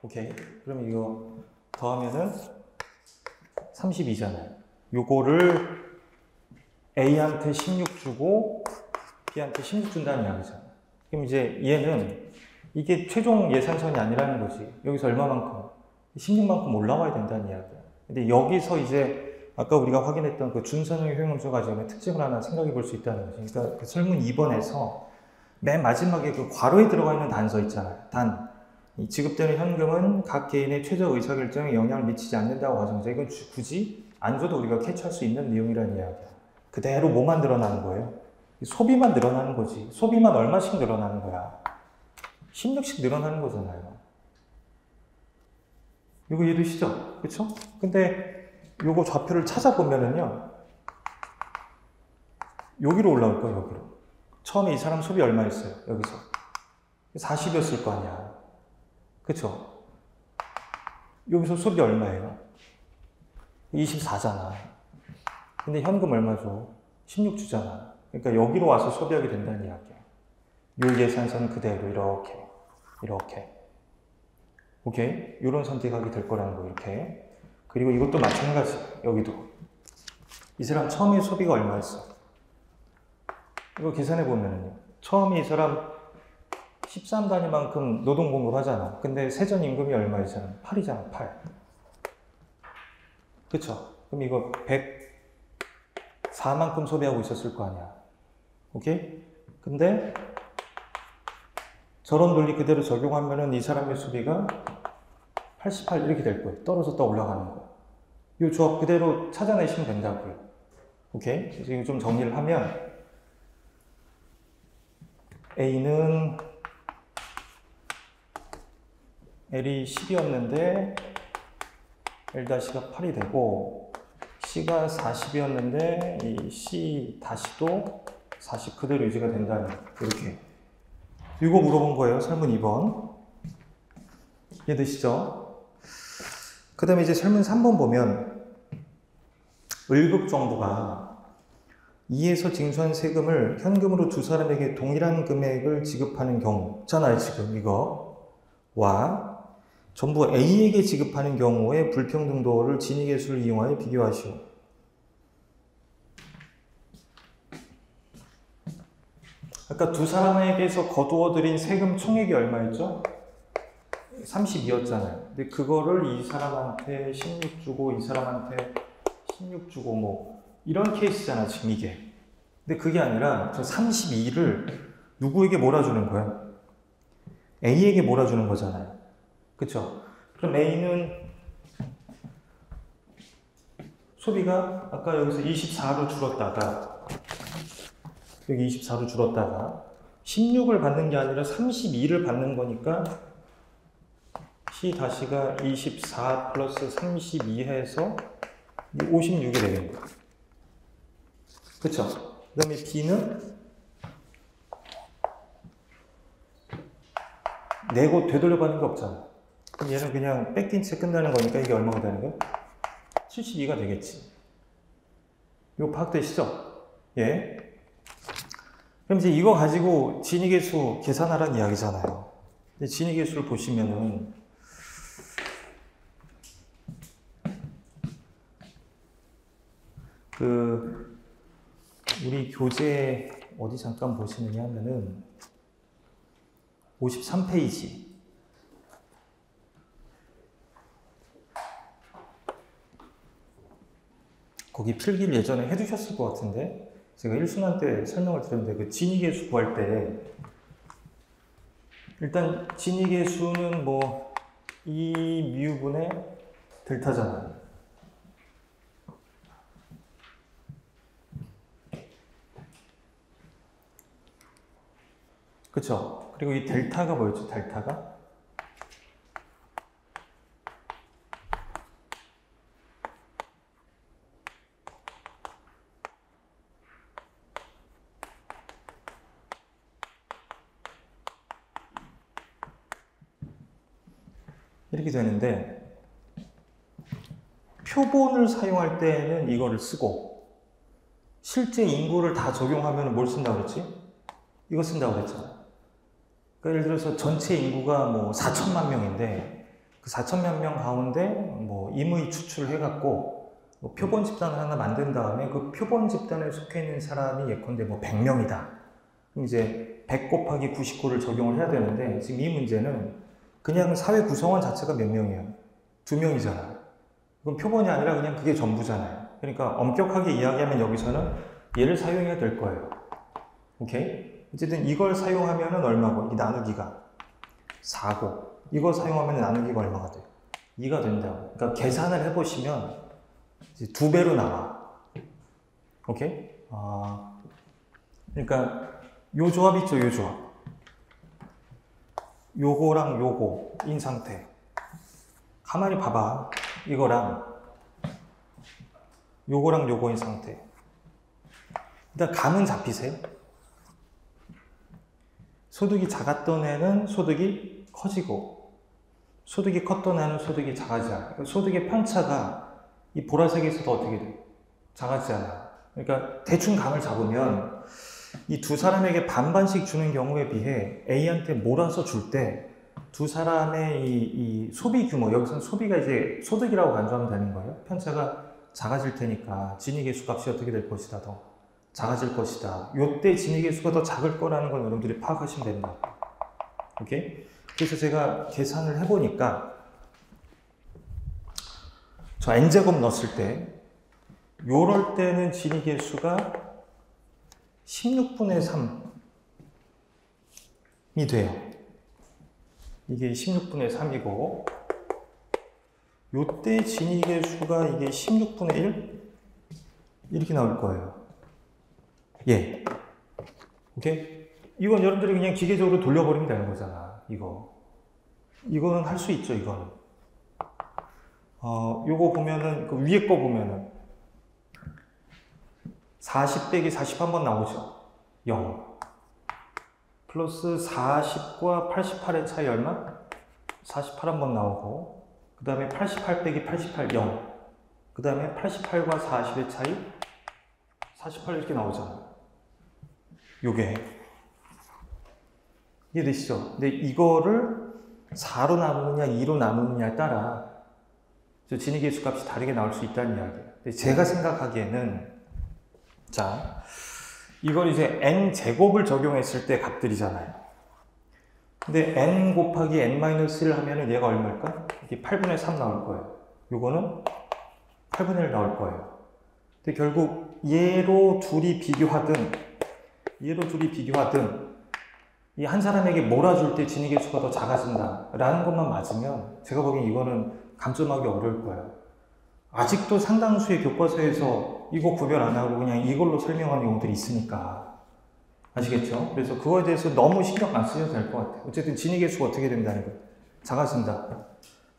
오케이. 그럼 이거 더하면은 32잖아요. 요거를 A한테 16 주고 B한테 16 준다는 이야기잖아. 그럼 이제 얘는 이게 최종 예산선이 아니라는 거지. 여기서 얼마만큼? 16만큼 올라와야 된다는 이야기야. 근데 여기서 이제 아까 우리가 확인했던 그 준선형 효용음수 가지고 특징을 하나 생각해 볼 수 있다는 거지. 그러니까 그 설문 2번에서 맨 마지막에 그 괄호에 들어가 있는 단서 있잖아요. 이 지급되는 현금은 각 개인의 최저 의사결정에 영향을 미치지 않는다고 가정해서 이건 굳이 안 줘도 우리가 캐치할 수 있는 내용이라는 이야기야. 그대로 뭐만 늘어나는 거예요? 소비만 늘어나는 거지. 소비만 얼마씩 늘어나는 거야. 16씩 늘어나는 거잖아요. 이거 이해되시죠? 그쵸? 근데 요거 좌표를 찾아보면은요, 여기로 올라올 거예요, 여기로. 처음에 이 사람 소비 얼마였어요? 여기서. 40이었을 거 아니야. 그쵸? 여기서 소비 얼마예요? 24잖아. 근데 현금 얼마죠? 16 주잖아. 그러니까 여기로 와서 소비하게 된다는 이야기야. 요 예산서는 그대로 이렇게. 오케이? 이런 선택하게 될 거라는 거, 이렇게. 그리고 이것도 마찬가지. 여기도. 이 사람 처음에 소비가 얼마였어? 이거 계산해 보면은요. 처음에 이 사람 13단위만큼 노동 공급을 하잖아. 근데 세전 임금이 얼마이잖아? 8이잖아, 8. 그쵸? 그럼 이거 104만큼 소비하고 있었을 거 아니야. 오케이? 근데 저런 논리 그대로 적용하면은 이 사람의 소비가 88 이렇게 될 거예요. 떨어졌다 올라가는 거. 이 조합 그대로 찾아내시면 된다고요. 오케이? 그래서 이거 좀 정리를 하면 A는 L이 10이었는데 L-가 8이 되고 C가 40이었는데 이 C-도 40 그대로 유지가 된다는 이렇게. 이거 물어본 거예요. 설문 2번. 이해되시죠? 그 다음에 이제 설문 3번 보면 을급 정부가 이에서 징수한 세금을 현금으로 두 사람에게 동일한 금액을 지급하는 경우잖아요. 지금 이거와 전부 A에게 지급하는 경우의 불평등도를 진위계수를 이용하여 비교하시오. 아까 두 사람에게서 거두어들인 세금 총액이 얼마였죠? 32였잖아요. 근데 그거를 이 사람한테 16 주고 이 사람한테 16 주고 뭐 이런 케이스잖아, 지금 이게. 근데 그게 아니라 저 32를 누구에게 몰아주는 거야? A에게 몰아주는 거잖아요. 그쵸? 그럼 A는 소비가 아까 여기서 24로 줄었다가 여기 24로 줄었다가 16을 받는 게 아니라 32를 받는 거니까 C-가 24 플러스 32 해서 56이 되는 거예요. 그쵸? 그 다음에 B는 내고 되돌려받는 게 없잖아. 그럼 얘는 그냥 뺏긴 채 끝나는 거니까 이게 얼마가 되는 거야? 72가 되겠지. 이거 파악되시죠? 예. 그럼 이제 이거 가지고 진위계수 계산하라는 이야기잖아요. 근데 진위계수를 보시면은 우리 교재 어디 잠깐 보시느냐 하면은 53페이지. 거기 필기를 예전에 해두셨을 것 같은데 제가 1순환 때 설명을 드렸는데 그 진위계수 구할 때 일단 진위계수는 뭐 2μ분의 델타잖아요. 그쵸? 그리고 이 델타가 뭐였죠? 델타가? 이렇게 되는데 표본을 사용할 때는 이거를 쓰고 실제 인구를 다 적용하면 뭘 쓴다고 그랬지? 이거 쓴다고 그랬잖아. 그러니까 예를 들어서 전체 인구가 뭐 4천만 명인데 그 4천만 명 가운데 뭐 임의 추출을 해갖고 뭐 표본 집단을 하나 만든 다음에 그 표본 집단에 속해 있는 사람이 예컨대 뭐 100명이다. 그럼 이제 100 곱하기 99를 적용을 해야 되는데 지금 이 문제는 그냥 사회 구성원 자체가 몇 명이에요? 2명이잖아. 그럼 표본이 아니라 그냥 그게 전부잖아요. 그러니까 엄격하게 이야기하면 여기서는 얘를 사용해야 될 거예요. 오케이? 어쨌든 이걸 사용하면은 얼마고? 이 나누기가 4고, 이거 사용하면 나누기가 얼마가 돼요? 2가 된다고. 그러니까 계산을 해보시면 이제 2배로 나와. 오케이? 그러니까 요 조합 있죠, 요 조합. 요거랑 요거인 상태. 가만히 봐봐. 이거랑 요거랑 요거인 상태. 일단 감은 잡히세요? 소득이 작았던 애는 소득이 커지고, 소득이 컸던 애는 소득이 작아지잖아. 그러니까 소득의 편차가 이 보라색에서도 어떻게 돼? 작아지잖아. 그러니까 대충 감을 잡으면 이 두 사람에게 반반씩 주는 경우에 비해 A한테 몰아서 줄 때 두 사람의 이 소비 규모, 여기서는 소비가 이제 소득이라고 간주하면 되는 거예요. 편차가 작아질 테니까 진위계수 값이 어떻게 될 것이다, 더 작아질 것이다. 요때 진위계수가 더 작을 거라는 걸 여러분들이 파악하시면 됩니다. 오케이? 그래서 제가 계산을 해보니까 저 n제곱 넣었을 때 요럴 때는 진위계수가 16분의 3이 돼요. 이게 16분의 3이고, 요때 진위계수가 이게 16분의 1? 이렇게 나올 거예요. 예. 오케이? 이건 여러분들이 그냥 기계적으로 돌려버리면 되는 거잖아, 이거는 할 수 있죠, 이거는. 요거 보면은, 그 위에 거 보면은, 40 빼기 40 한 번 나오죠? 0. 플러스 40과 88의 차이 얼마? 48 한 번 나오고, 그 다음에 88 빼기 88, 0. 그 다음에 88과 40의 차이? 48 이렇게 나오잖아. 요게. 이해되시죠? 근데 이거를 4로 나누느냐, 2로 나누느냐에 따라 진위계수 값이 다르게 나올 수 있다는 이야기예요. 근데 제가 생각하기에는, 자, 이걸 이제 n제곱을 적용했을 때 값들이잖아요. 근데 n 곱하기 n-1을 하면은 얘가 얼마일까? 이게 8분의 3 나올 거예요. 요거는 8분의 1 나올 거예요. 근데 결국 얘로 둘이 비교하든 이 한 사람에게 몰아줄 때 진위계수가 더 작아진다 라는 것만 맞으면 제가 보기엔 이거는 감점하기 어려울 거예요. 아직도 상당수의 교과서에서 이거 구별 안 하고 그냥 이걸로 설명하는 경우들이 있으니까. 아시겠죠? 그래서 그거에 대해서 너무 신경 안 쓰셔도 될 것 같아요. 어쨌든 진위계수가 어떻게 된다는 거예요? 작아진다.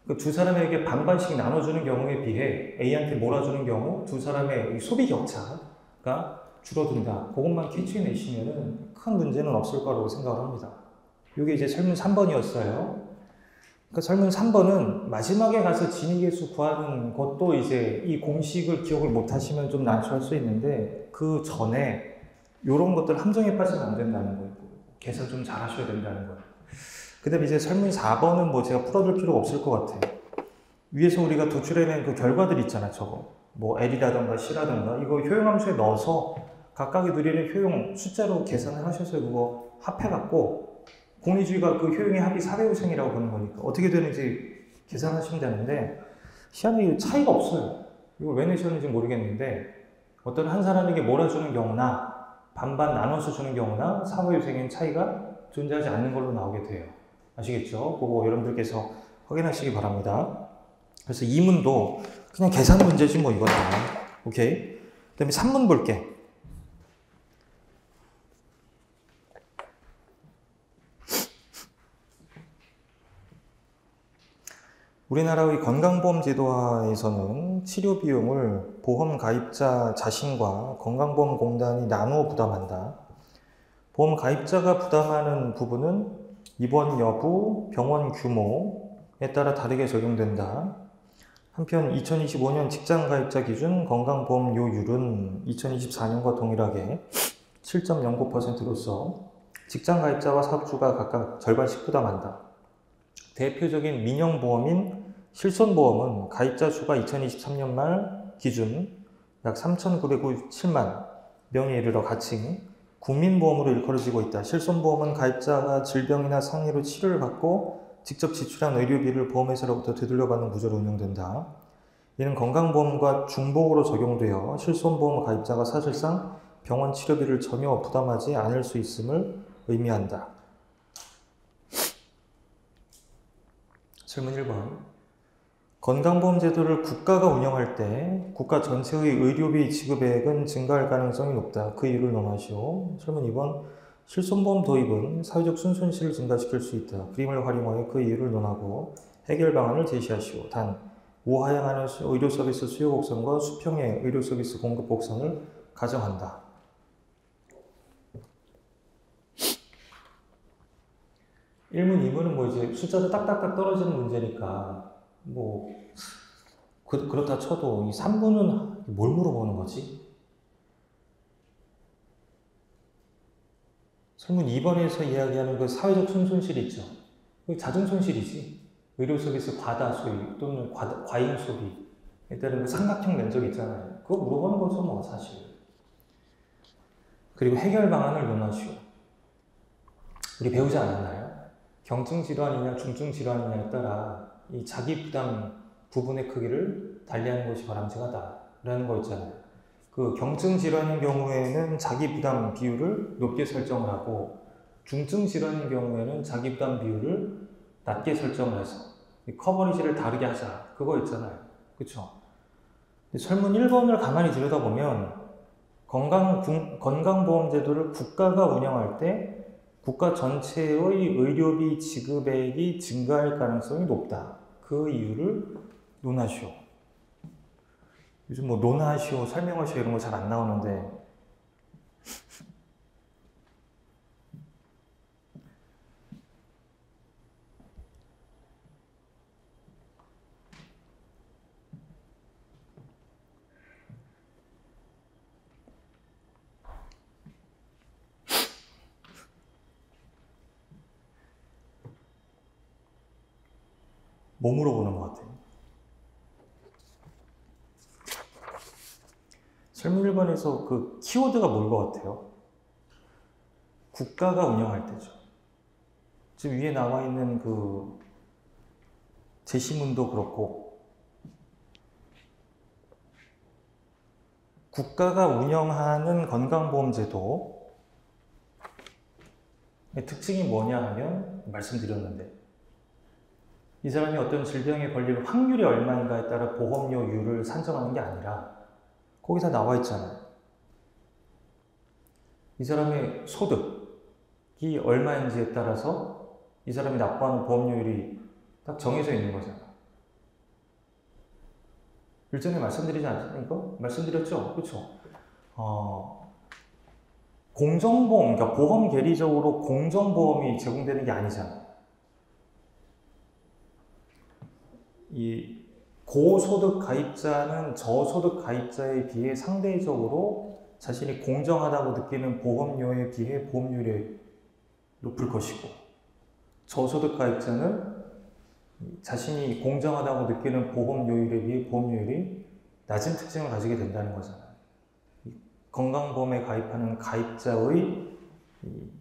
그 두 사람에게 반반씩 나눠주는 경우에 비해 A한테 몰아주는 경우 두 사람의 소비 격차가 줄어든다. 그것만 캐치해내시면은 큰 문제는 없을 거라고 생각을 합니다. 이게 이제 설문 3번이었어요. 그러니까 설문 3번은 마지막에 가서 진위계수 구하는 것도 이제 이 공식을 기억을 못 하시면 좀 난처할 수 있는데 그 전에 이런 것들 함정에 빠지면 안 된다는 거예요. 계산 좀 잘 하셔야 된다는 거예요. 그 다음에 이제 설문 4번은 뭐 제가 풀어둘 필요가 없을 것 같아요. 위에서 우리가 도출해낸 그 결과들 있잖아, 저거. 뭐 L이라던가 C라던가 이거 효용함수에 넣어서 각각이 누리는 효용 숫자로 계산을 하셔서 그거 합해갖고 공리주의가 그 효용의 합이 4배우생이라고 보는 거니까 어떻게 되는지 계산하시면 되는데 시험에 차이가 없어요. 이걸 왜 내셨는지 모르겠는데 어떤 한 사람에게 몰아주는 경우나 반반 나눠서 주는 경우나 4배우생인 차이가 존재하지 않는 걸로 나오게 돼요. 아시겠죠? 그거 여러분들께서 확인하시기 바랍니다. 그래서 2문도 그냥 계산 문제지 뭐 이거는. 오케이? 그 다음에 3문 볼게. 우리나라의 건강보험 제도화에서는 치료 비용을 보험 가입자 자신과 건강보험공단이 나누어 부담한다. 보험 가입자가 부담하는 부분은 입원 여부, 병원 규모에 따라 다르게 적용된다. 한편 2025년 직장가입자 기준 건강보험료율은 2024년과 동일하게 7.09%로서 직장가입자와 사업주가 각각 절반씩 부담한다. 대표적인 민영보험인 실손보험은 가입자 수가 2023년 말 기준 약 3,997만 명에 이르러 가칭 국민보험으로 일컬어지고 있다. 실손보험은 가입자가 질병이나 상해로 치료를 받고 직접 지출한 의료비를 보험회사로부터 되돌려받는 구조로 운영된다. 이는 건강보험과 중복으로 적용되어 실손보험 가입자가 사실상 병원 치료비를 전혀 부담하지 않을 수 있음을 의미한다. 질문 1번. 건강보험제도를 국가가 운영할 때 국가 전체의 의료비 지급액은 증가할 가능성이 높다. 그 이유를 논하시오. 질문 2번. 실손보험 도입은 사회적 순손실을 증가시킬 수 있다. 그림을 활용하여 그 이유를 논하고 해결 방안을 제시하시오. 단, 우하향하는 의료 서비스 수요 곡선과 수평의 의료 서비스 공급 곡선을 가정한다. 1문, 2문은 뭐 이제 숫자도 딱딱딱 떨어지는 문제니까 뭐 그렇다 쳐도 이 3문은 뭘 물어보는 거지? 설문 2번에서 이야기하는 그 사회적 순손실 있죠? 그게 자중손실이지. 의료 서비스 과다 소비 또는 과잉 소비에 따른 그 삼각형 면적 있잖아요. 그거 물어보는 거죠, 뭐 사실. 그리고 해결 방안을 논하시오. 우리 배우지 않았나요? 경증 질환이냐 중증 질환이냐에 따라 이 자기 부담 부분의 크기를 달리하는 것이 바람직하다라는 거 있잖아요. 그 경증 질환인 경우에는 자기 부담 비율을 높게 설정을 하고 중증 질환인 경우에는 자기 부담 비율을 낮게 설정을 해서 커버리지를 다르게 하자. 그거 있잖아요. 그쵸? 설문 1번을 가만히 들여다보면 건강보험제도를 국가가 운영할 때 국가 전체의 의료비 지급액이 증가할 가능성이 높다. 그 이유를 논하시오. 요즘 뭐 논하시오, 설명하시오 이런 거 잘 안 나오는데 뭐 물어보는 것 같아요? 설문 1번에서 그 키워드가 뭘 것 같아요? 국가가 운영할 때죠. 지금 위에 나와 있는 그 제시문도 그렇고 국가가 운영하는 건강보험제도의 특징이 뭐냐 하면 말씀드렸는데 이 사람이 어떤 질병에 걸릴 확률이 얼마인가에 따라 보험료율을 산정하는 게 아니라 거기 다 나와 있잖아요. 이 사람의 소득이 얼마인지에 따라서 이 사람이 납부하는 보험료율이 딱 정해져 있는 거잖아요. 일전에 말씀드리지 않습니까? 말씀드렸죠? 그렇죠? 공정보험, 그러니까 보험 계리적으로 공정보험이 제공되는 게 아니잖아요. 이 고소득 가입자는 저소득 가입자에 비해 상대적으로 자신이 공정하다고 느끼는 보험료에 비해 보험료율이 높을 것이고 저소득 가입자는 자신이 공정하다고 느끼는 보험료율에 비해 보험료율이 낮은 특징을 가지게 된다는 거잖아요. 건강보험에 가입하는 가입자의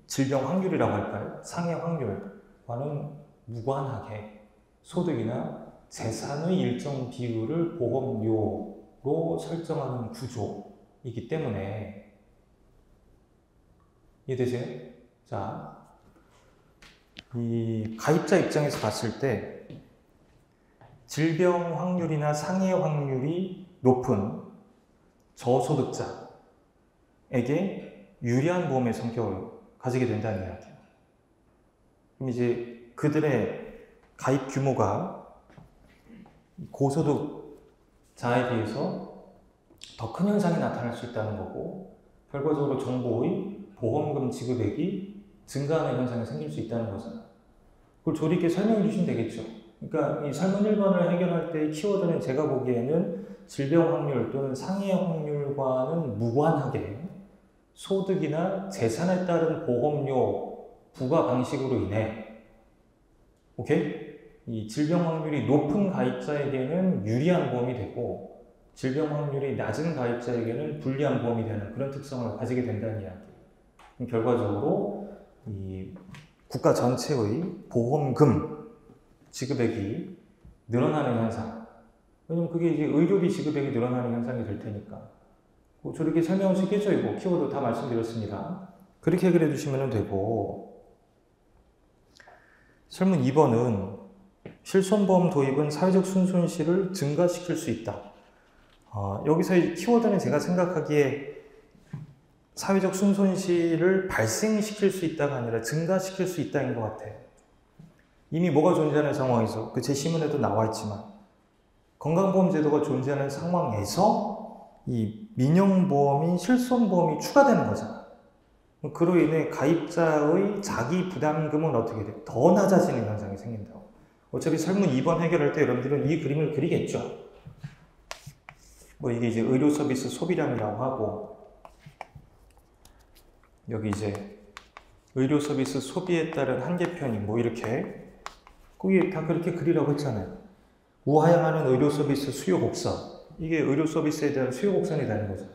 질병 확률이라고 할까요? 상해 확률과는 무관하게 소득이나 재산의 일정 비율을 보험료로 설정하는 구조이기 때문에 이해되세요? 자, 이 가입자 입장에서 봤을 때 질병 확률이나 상해 확률이 높은 저소득자에게 유리한 보험의 성격을 가지게 된다는 이야기예요. 그럼 이제 그들의 가입 규모가 고소득자에 비해서 더 큰 현상이 나타날 수 있다는 거고 결과적으로 정부의 보험금 지급액이 증가하는 현상이 생길 수 있다는 거잖아요. 그걸 조리 있게 설명해 주시면 되겠죠. 그러니까 이 설문 1번을 해결할 때 키워드는 제가 보기에는 질병 확률 또는 상해 확률과는 무관하게 소득이나 재산에 따른 보험료 부과 방식으로 인해 오케이? 이 질병 확률이 높은 가입자에게는 유리한 보험이 되고 질병 확률이 낮은 가입자에게는 불리한 보험이 되는 그런 특성을 가지게 된다는 이야기예요. 그럼 결과적으로 이 국가 전체의 보험금 지급액이 늘어나는 현상. 왜냐면 그게 이제 의료비 지급액이 늘어나는 현상이 될 테니까. 저렇게 설명할 수 있겠죠? 이거 키워드 다 말씀드렸습니다. 그렇게 그려 주시면 되고, 설문 2번은 실손보험 도입은 사회적 순손실을 증가시킬 수 있다. 여기서의 키워드는 제가 생각하기에 사회적 순손실을 발생시킬 수 있다가 아니라 증가시킬 수 있다인 것 같아요. 이미 뭐가 존재하는 상황에서, 제 시문에도 나와 있지만, 건강보험제도가 존재하는 상황에서 이 민영보험이 실손보험이 추가되는 거잖아. 그로 인해 가입자의 자기 부담금은 어떻게 돼? 더 낮아지는 현상이 생긴다고. 어차피 설문 2번 해결할 때 여러분들은 이 그림을 그리겠죠. 이게 이제 의료 서비스 소비량이라고 하고, 여기 이제 의료 서비스 소비에 따른 한계편이 이렇게, 거기 다 그렇게 그리라고 했잖아요. 우하향하는 의료 서비스 수요 곡선. 이게 의료 서비스에 대한 수요 곡선이 되는 거죠.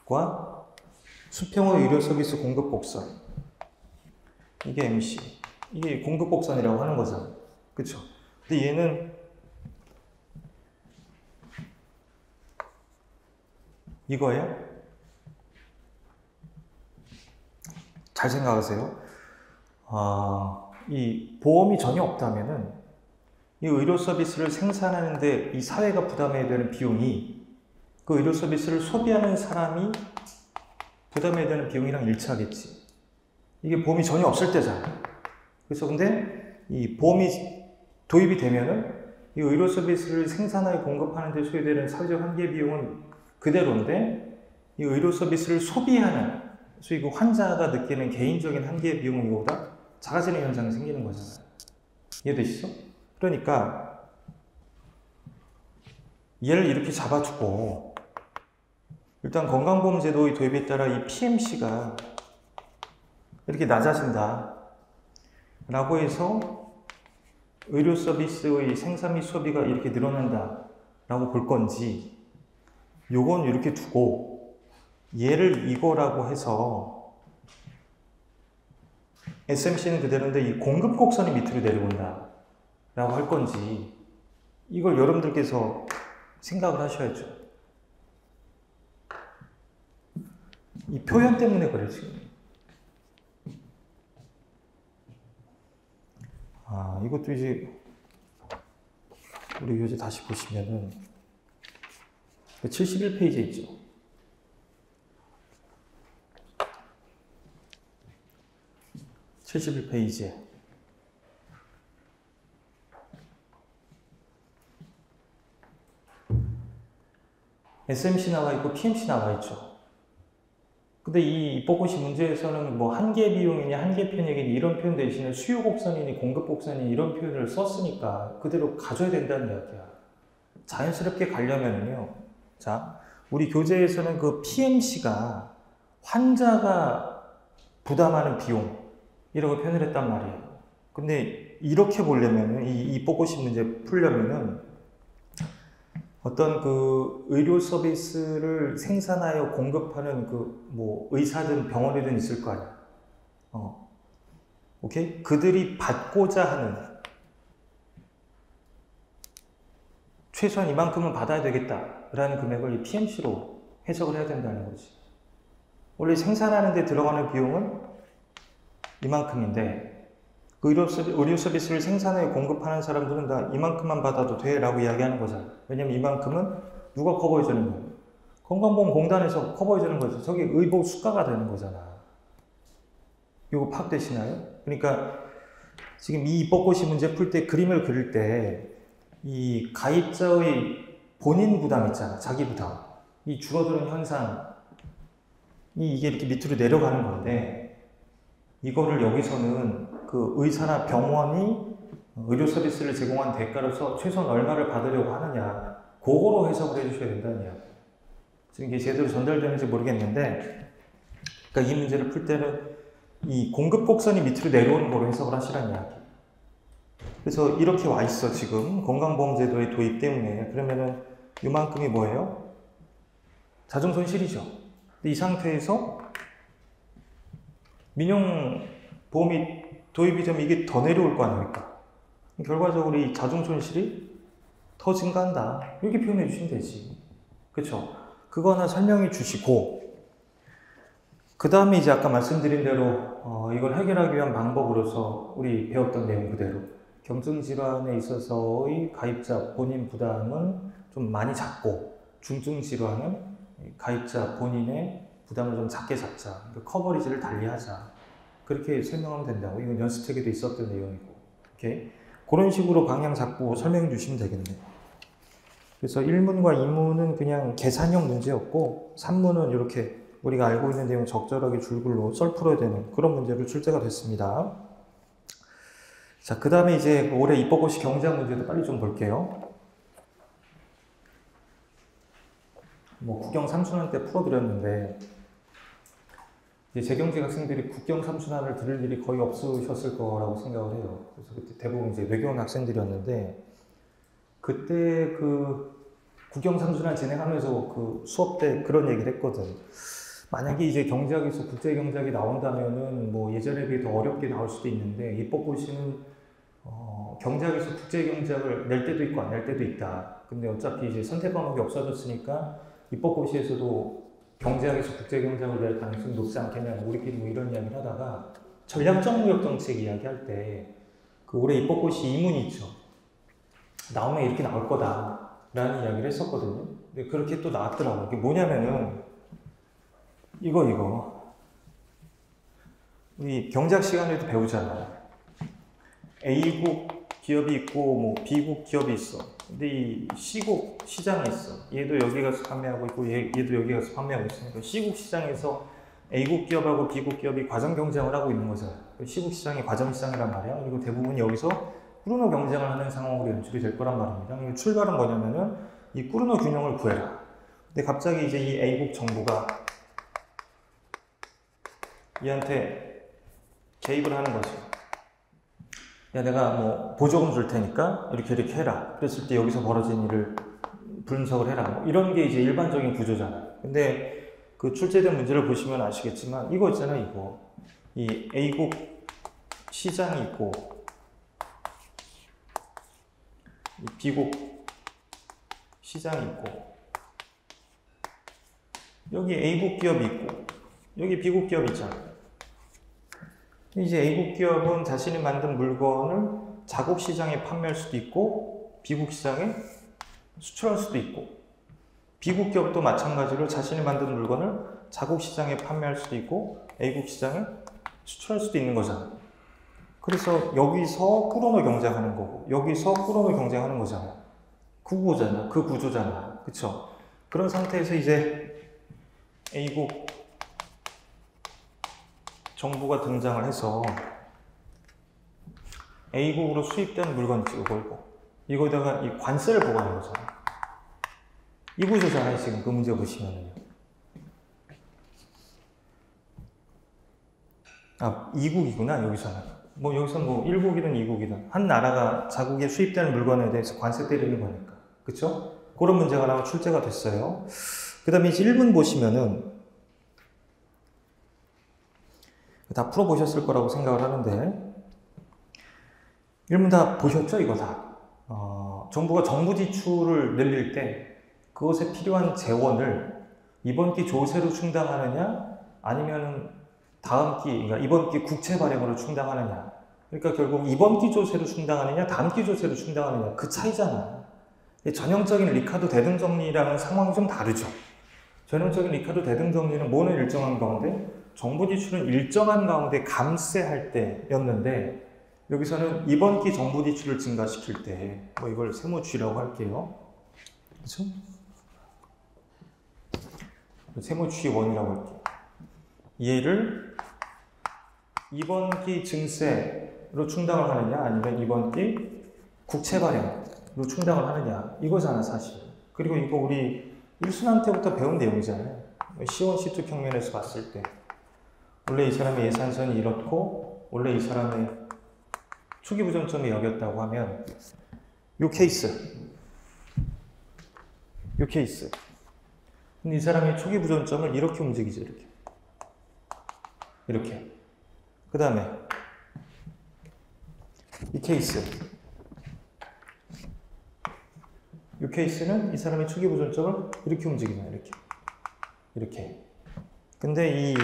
과 수평의 의료 서비스 공급 곡선. 이게 MC. 이게 공급 곡선이라고 하는 거잖아요. 그쵸? 근데 얘는 이거예요? 잘 생각하세요. 이 보험이 전혀 없다면은 이 의료 서비스를 생산하는데 이 사회가 부담해야 되는 비용이 그 의료 서비스를 소비하는 사람이 부담해야 되는 비용이랑 일치하겠지. 이게 보험이 전혀 없을 때잖아. 그래서 근데 이 보험이 도입이 되면은 이 의료 서비스를 생산하여 공급하는 데 소요되는 사회적 한계 비용은 그대로인데 이 의료 서비스를 소비하는 소위 그 환자가 느끼는 개인적인 한계 비용은 이거보다 작아지는 현상이 생기는 거잖아요. 이해되시죠? 그러니까 얘를 이렇게 잡아주고 일단 건강보험제도의 도입에 따라 이 PMC가 이렇게 낮아진다 라고 해서 의료 서비스의 생산 및 소비가 이렇게 늘어난다 라고 볼 건지, 요건 이렇게 두고 얘를 이거라고 해서 SMC는 그대로인데 이 공급 곡선이 밑으로 내려온다 라고 할 건지, 이걸 여러분들께서 생각을 하셔야죠. 이 표현 때문에 그래 지금. 이것도 이제 우리 교재 다시 보시면은 71페이지에 있죠. (71페이지에) SMC 나와 있고 PMC 나와 있죠. 근데 이 입법고시 문제에서는 한계 비용이냐 한계 편익이니 이런 표현 대신에 수요 곡선이니 공급 곡선이니 이런 표현을 썼으니까 그대로 가져야 된다는 이야기야. 자연스럽게 가려면요. 자, 우리 교재에서는 그 PMC가 환자가 부담하는 비용이라고 표현을 했단 말이에요. 근데 이렇게 보려면, 이 입법고시 문제 풀려면은 어떤 그 의료 서비스를 생산하여 공급하는 의사든 병원이든 있을 거 아니야. 오케이? 그들이 받고자 하는 최소한 이만큼은 받아야 되겠다라는 금액을 이 PMC로 해석을 해야 된다는 거지. 원래 생산하는 데 들어가는 비용은 이만큼인데 그 의료 서비스를 생산해 공급하는 사람들은 다 이만큼만 받아도 돼 라고 이야기하는 거잖아. 왜냐면 이만큼은 누가 커버해주는 거야? 건강보험공단에서 커버해주는 거죠. 저게 의복 수가가 되는 거잖아. 이거 파악되시나요? 그러니까 지금 이 입법고시 문제 풀 때 그림을 그릴 때 이 가입자의 본인 부담 있잖아. 자기 부담. 이 줄어드는 현상이 이게 이렇게 밑으로 내려가는 건데, 이거를 여기서는 그 의사나 병원이 의료 서비스를 제공한 대가로서 최소한 얼마를 받으려고 하느냐, 그거로 해석을 해주셔야 된다는 이야기. 지금 이게 제대로 전달되는지 모르겠는데, 그러니까 이 문제를 풀 때는 이 공급 곡선이 밑으로 내려오는 거로 해석을 하시라는 이야기. 그래서 이렇게 와 있어 지금 건강보험제도의 도입 때문에. 그러면은 이만큼이 뭐예요? 자정손실이죠. 근데 이 상태에서 민영보험이 도입이 되면 이게 더 내려올 거 아닙니까? 결과적으로 이 자정손실이 더 증가한다. 이렇게 표현해 주시면 되지. 그쵸? 그거 하나 설명해 주시고, 그 다음에 이제 아까 말씀드린 대로 이걸 해결하기 위한 방법으로서 우리 배웠던 내용 그대로 경증질환에 있어서의 가입자 본인 부담은 좀 많이 작고, 중증질환은 가입자 본인의 부담을 좀 작게 잡자. 그러니까 커버리지를 달리하자. 그렇게 설명하면 된다고. 이건 연습책에도 있었던 내용이고. 오케이? 그런 식으로 방향 잡고 설명해 주시면 되겠네요. 그래서 1문과 2문은 그냥 계산형 문제였고, 3문은 이렇게 우리가 알고 있는 내용 적절하게 줄글로 썰 풀어야 되는 그런 문제로 출제가 됐습니다. 자, 그 다음에 이제 올해 입법고시 경제학 문제도 빨리 좀 볼게요. 국경 3순환 때 풀어드렸는데, 이제 재경직 학생들이 국경 3순환을 들을 일이 거의 없으셨을 거라고 생각을 해요. 그래서 그때 대부분 이제 외교원 학생들이었는데, 그때 그 국경 3순환 진행하면서 그 수업 때 그런 얘기를 했거든. 만약에 이제 경제학에서 국제경제학이 나온다면은 예전에 비해 더 어렵게 나올 수도 있는데, 입법고시는 경제학에서 국제경제학을 낼 때도 있고 안 낼 때도 있다. 근데 어차피 이제 선택 과목이 없어졌으니까 입법고시에서도 경제학에서 국제경제학을 낼 가능성이 높지 않겠냐고 우리끼리 이런 이야기를 하다가 전략적 무역 정책 이야기할 때 그 올해 입법고시 2문이 있죠. 나오면 이렇게 나올 거다라는 이야기를 했었거든요. 근데 그렇게 또 나왔더라고요. 이게 뭐냐면은 이거 우리 경제학 시간에도 배우잖아요. A국 기업이 있고 B국 기업이 있어. 근데 이 C국 시장에 있어. 얘도 여기 가서 판매하고 있고 얘도 여기 가서 판매하고 있으니까 C국 시장에서 A국 기업하고 B국 기업이 과정 경쟁을 하고 있는 거잖아요. C국 시장이 과정 시장이란 말이야. 그리고 대부분 여기서 꾸르노 경쟁을 하는 상황으로 연출이 될 거란 말입니다. 출발은 뭐냐면은 이 꾸르노 균형을 구해라. 근데 갑자기 이제 이 A국 정부가 얘한테 개입을 하는 거죠. 야, 내가 보조금 줄 테니까 이렇게 해라. 그랬을 때 여기서 벌어진 일을 분석을 해라. 이런 게 이제 일반적인 구조잖아요. 근데 그 출제된 문제를 보시면 아시겠지만 이거 있잖아요, 이거. 이 A국 시장이 있고 이 B국 시장이 있고 여기 A국 기업이 있고 여기 B국 기업이 있잖아요. 이제 A국 기업은 자신이 만든 물건을 자국 시장에 판매할 수도 있고 B국 시장에 수출할 수도 있고 B국 기업도 마찬가지로 자신이 만든 물건을 자국 시장에 판매할 수도 있고 A국 시장에 수출할 수도 있는 거잖아요. 그래서 여기서 꾸르노 경쟁하는 거고 여기서 꾸르노 경쟁하는 거잖아요. 그 구조잖아요. 그쵸? 그런 상태에서 이제 A국 정부가 등장을 해서 A국으로 수입된 물건 이거 이거에다가 이 관세를 부과하는 거잖아요. 이 구조잖아요. 지금 그 문제 보시면은요. 아, 2국이구나 여기서는. 여기서 1국이든 2국이든 한 나라가 자국에 수입되는 물건에 대해서 관세 때리는 거니까. 그쵸? 그런 문제가 나와 출제가 됐어요. 그 다음에 이제 1문 보시면은 다 풀어보셨을 거라고 생각을 하는데 1문 다 보셨죠? 이거 다. 정부가 정부 지출을 늘릴 때 그것에 필요한 재원을 이번 기 조세로 충당하느냐 아니면 다음 기, 그러니까 이번 기 국채 발행으로 충당하느냐. 그러니까 결국 이번 기 조세로 충당하느냐 다음 기 조세로 충당하느냐 그 차이잖아. 전형적인 리카르도 대등 정리랑은 상황이 좀 다르죠. 전형적인 리카르도 대등 정리는 뭐는 일정한 가운데 정부 지출은 일정한 가운데 감세할 때였는데 여기서는 이번 기 정부 지출을 증가시킬 때 이걸 세무주의라고 할게요. 그렇죠? 세무주의 원이라고 할게요. 얘를 이번 기 증세로 충당을 하느냐 아니면 이번 기 국채 발행으로 충당을 하느냐 이거잖아 사실. 그리고 이거 우리 1순환 때부터 배운 내용이잖아요. C1, C2 평면에서 봤을 때 원래 이 사람의 예산선이 이렇고 원래 이 사람의 초기부전점이 여기였다고 하면 요 케이스 근데 이 사람이 초기부전점을 이렇게 움직이죠. 이렇게 그 다음에 이 케이스는 이 사람의 초기부전점을 이렇게 움직이나요. 이렇게 이렇게. 근데 이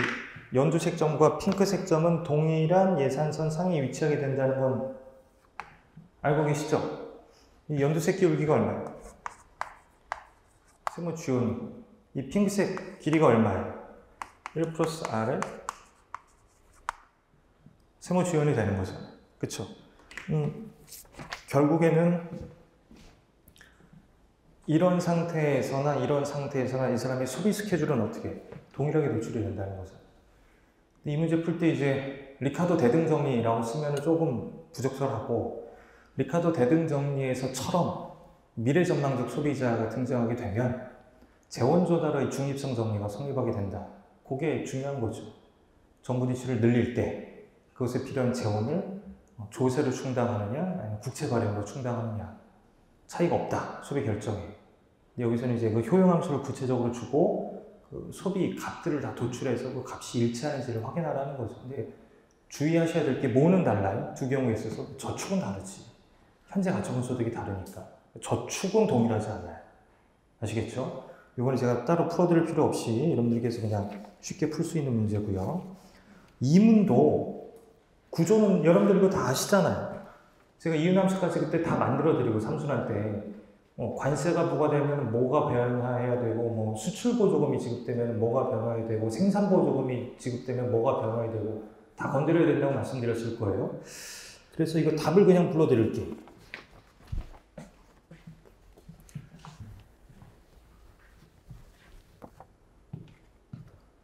연두색 점과 핑크색 점은 동일한 예산선 상에 위치하게 된다는 건 알고 계시죠? 이 연두색 기울기가 얼마예요? 세모 주요는. 이 핑크색 길이가 얼마예요? 1 플러스 R에 세모 주요이 되는 거죠. 그쵸? 결국에는 이런 상태에서나 이런 상태에서나 이 사람의 소비 스케줄은 어떻게 동일하게 노출이 된다는 거죠. 이 문제 풀 때 이제 리카도 대등 정리라고 쓰면 조금 부적절하고, 리카도 대등 정리에서처럼 미래 전망적 소비자가 등장하게 되면 재원 조달의 중립성 정리가 성립하게 된다. 그게 중요한 거죠. 정부 지출을 늘릴 때 그것에 필요한 재원을 조세로 충당하느냐 아니면 국채 발행으로 충당하느냐 차이가 없다. 소비 결정에. 여기서는 이제 그 효용함수를 구체적으로 주고 그 소비 값들을 다 도출해서 그 값이 일치하는지를 확인하라는 거죠. 근데 주의하셔야 될 게 뭐는 달라요. 두 경우에 있어서 저축은 다르지. 현재 가처분 소득이 다르니까. 저축은 동일하지 않아요. 아시겠죠? 이거는 제가 따로 풀어드릴 필요 없이 여러분들께서 그냥 쉽게 풀 수 있는 문제고요. 이문도 구조는 여러분들 이거 다 아시잖아요. 제가 이윤함수까지 그때 다 만들어드리고 삼순환 때 관세가 부과되면 뭐가 변화해야 되고, 뭐 수출보조금이 지급되면 뭐가 변화해야 되고, 생산보조금이 지급되면 뭐가 변화해야 되고 다 건드려야 된다고 말씀드렸을 거예요. 그래서 이거 답을 그냥 불러드릴게요.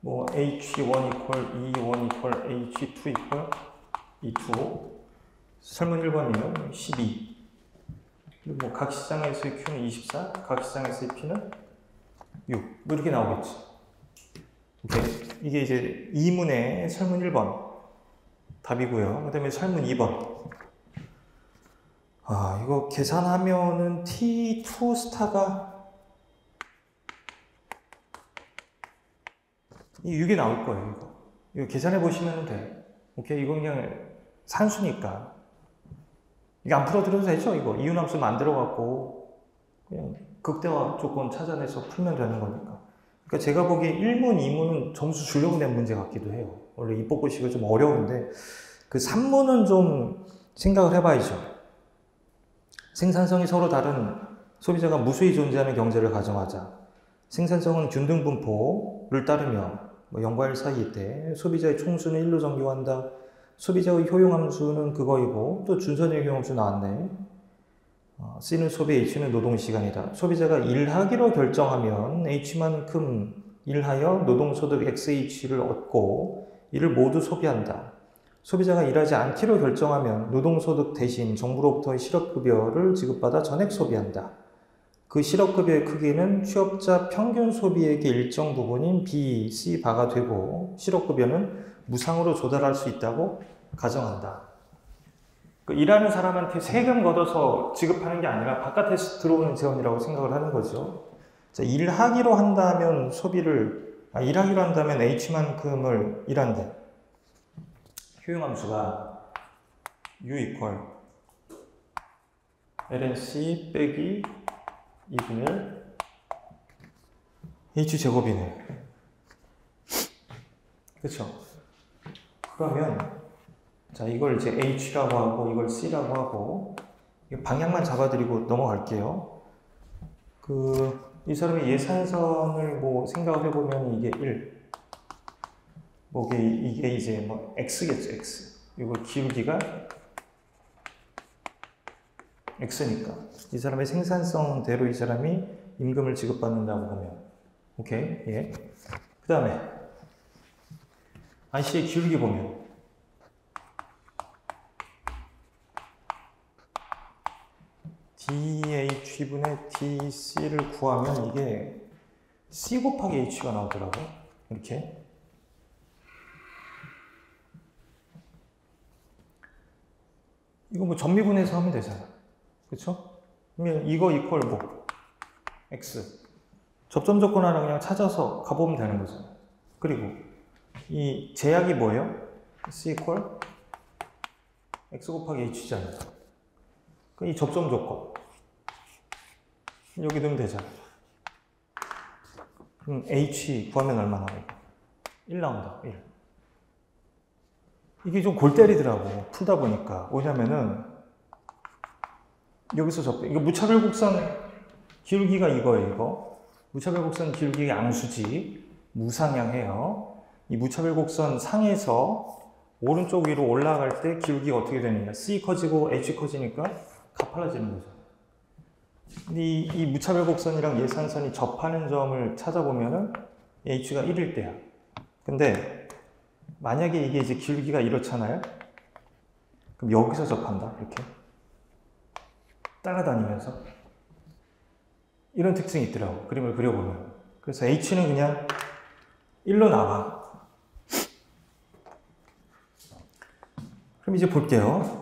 뭐 H1 equal E1 equal H2 equal E2. 설문 1번이에요. 12. 그리고 뭐 각 시장에서의 Q는 24, 각 시장에서의 P는 6. 뭐 이렇게 나오겠지. 오케이. 이게 이제 2문의 설문 1번 답이고요. 그 다음에 설문 2번. 이거 계산하면은 T2 스타가 이 6이 나올 거예요. 이거 계산해 보시면 돼. 오케이. 이거 그냥 산수니까. 이게 안 풀어드려도 되죠? 이거 이윤함수 만들어갖고 그냥 극대화 조건 찾아내서 풀면 되는 거니까. 그러니까 제가 보기에 1문, 2문은 점수 주려고 낸 문제 같기도 해요. 원래 입법고시가 좀 어려운데 그 3문은 좀 생각을 해봐야죠. 생산성이 서로 다른 소비자가 무수히 존재하는 경제를 가정하자. 생산성은 균등분포를 따르며 뭐0과 1 사이일 때 소비자의 총수는 1로 정규한다. 소비자의 효용함수는 그거이고, 또 준선의 효용함수 나왔네. C는 소비, H는 노동시간이다. 소비자가 일하기로 결정하면 H만큼 일하여 노동소득 XH를 얻고 이를 모두 소비한다. 소비자가 일하지 않기로 결정하면 노동소득 대신 정부로부터의 실업급여를 지급받아 전액 소비한다. 그 실업급여의 크기는 취업자 평균 소비액의 일정 부분인 B, C 바가 되고 실업급여는 무상으로 조달할 수 있다고 가정한다. 일하는 사람한테 세금 걷어서 지급하는 게 아니라 바깥에서 들어오는 재원이라고 생각을 하는 거죠. 자, 일하기로 한다면 일하기로 한다면 H만큼을 일한대. 효용함수가 U equal LNC 빼기 2분의 H제곱이네. 그쵸? 그러면 자, 이걸 이제 H라고 하고 이걸 C라고 하고 방향만 잡아드리고 넘어갈게요. 이 사람의 예산선을 뭐 생각을 해보면 이게 1 이게 이제 뭐 X겠죠, X. 이거 기울기가 X니까 이 사람의 생산성대로 이 사람이 임금을 지급받는다고 보면 오케이? 예. 그 다음에 IC의 기울기 보면 DH분의 DC를 구하면 이게 C 곱하기 H가 나오더라고요. 이렇게. 이거 뭐 전미분해서 하면 되잖아. 그쵸? 그러면 이거 이퀄 뭐 X. 접점 조건 하나 그냥 찾아서 가보면 되는 거잖아. 그리고 이 제약이 뭐예요? C 이퀄 X 곱하기 H잖아요. 이 접점 조건 여기 넣으면 되잖아. 그럼 H 구하면 얼마 나와요? 1 나온다. 1. 이게 좀 골 때리더라고. 풀다 보니까. 왜냐면은 여기서 이거 무차별곡선 기울기가 이거예요. 이거. 무차별곡선 기울기 양수지. 무상향해요. 이 무차별곡선 상에서 오른쪽 위로 올라갈 때 기울기가 어떻게 되느냐. C 커지고 H 커지니까 가팔라지는 거죠. 근데 이 무차별곡선이랑 예산선이 접하는 점을 찾아보면은 H가 1일 때야. 근데 만약에 이게 이제 기울기가 이렇잖아요. 그럼 여기서 접한다. 이렇게 따라다니면서 이런 특징이 있더라고. 그림을 그려보면. 그래서 H는 그냥 1로 나와. 그럼 이제 볼게요.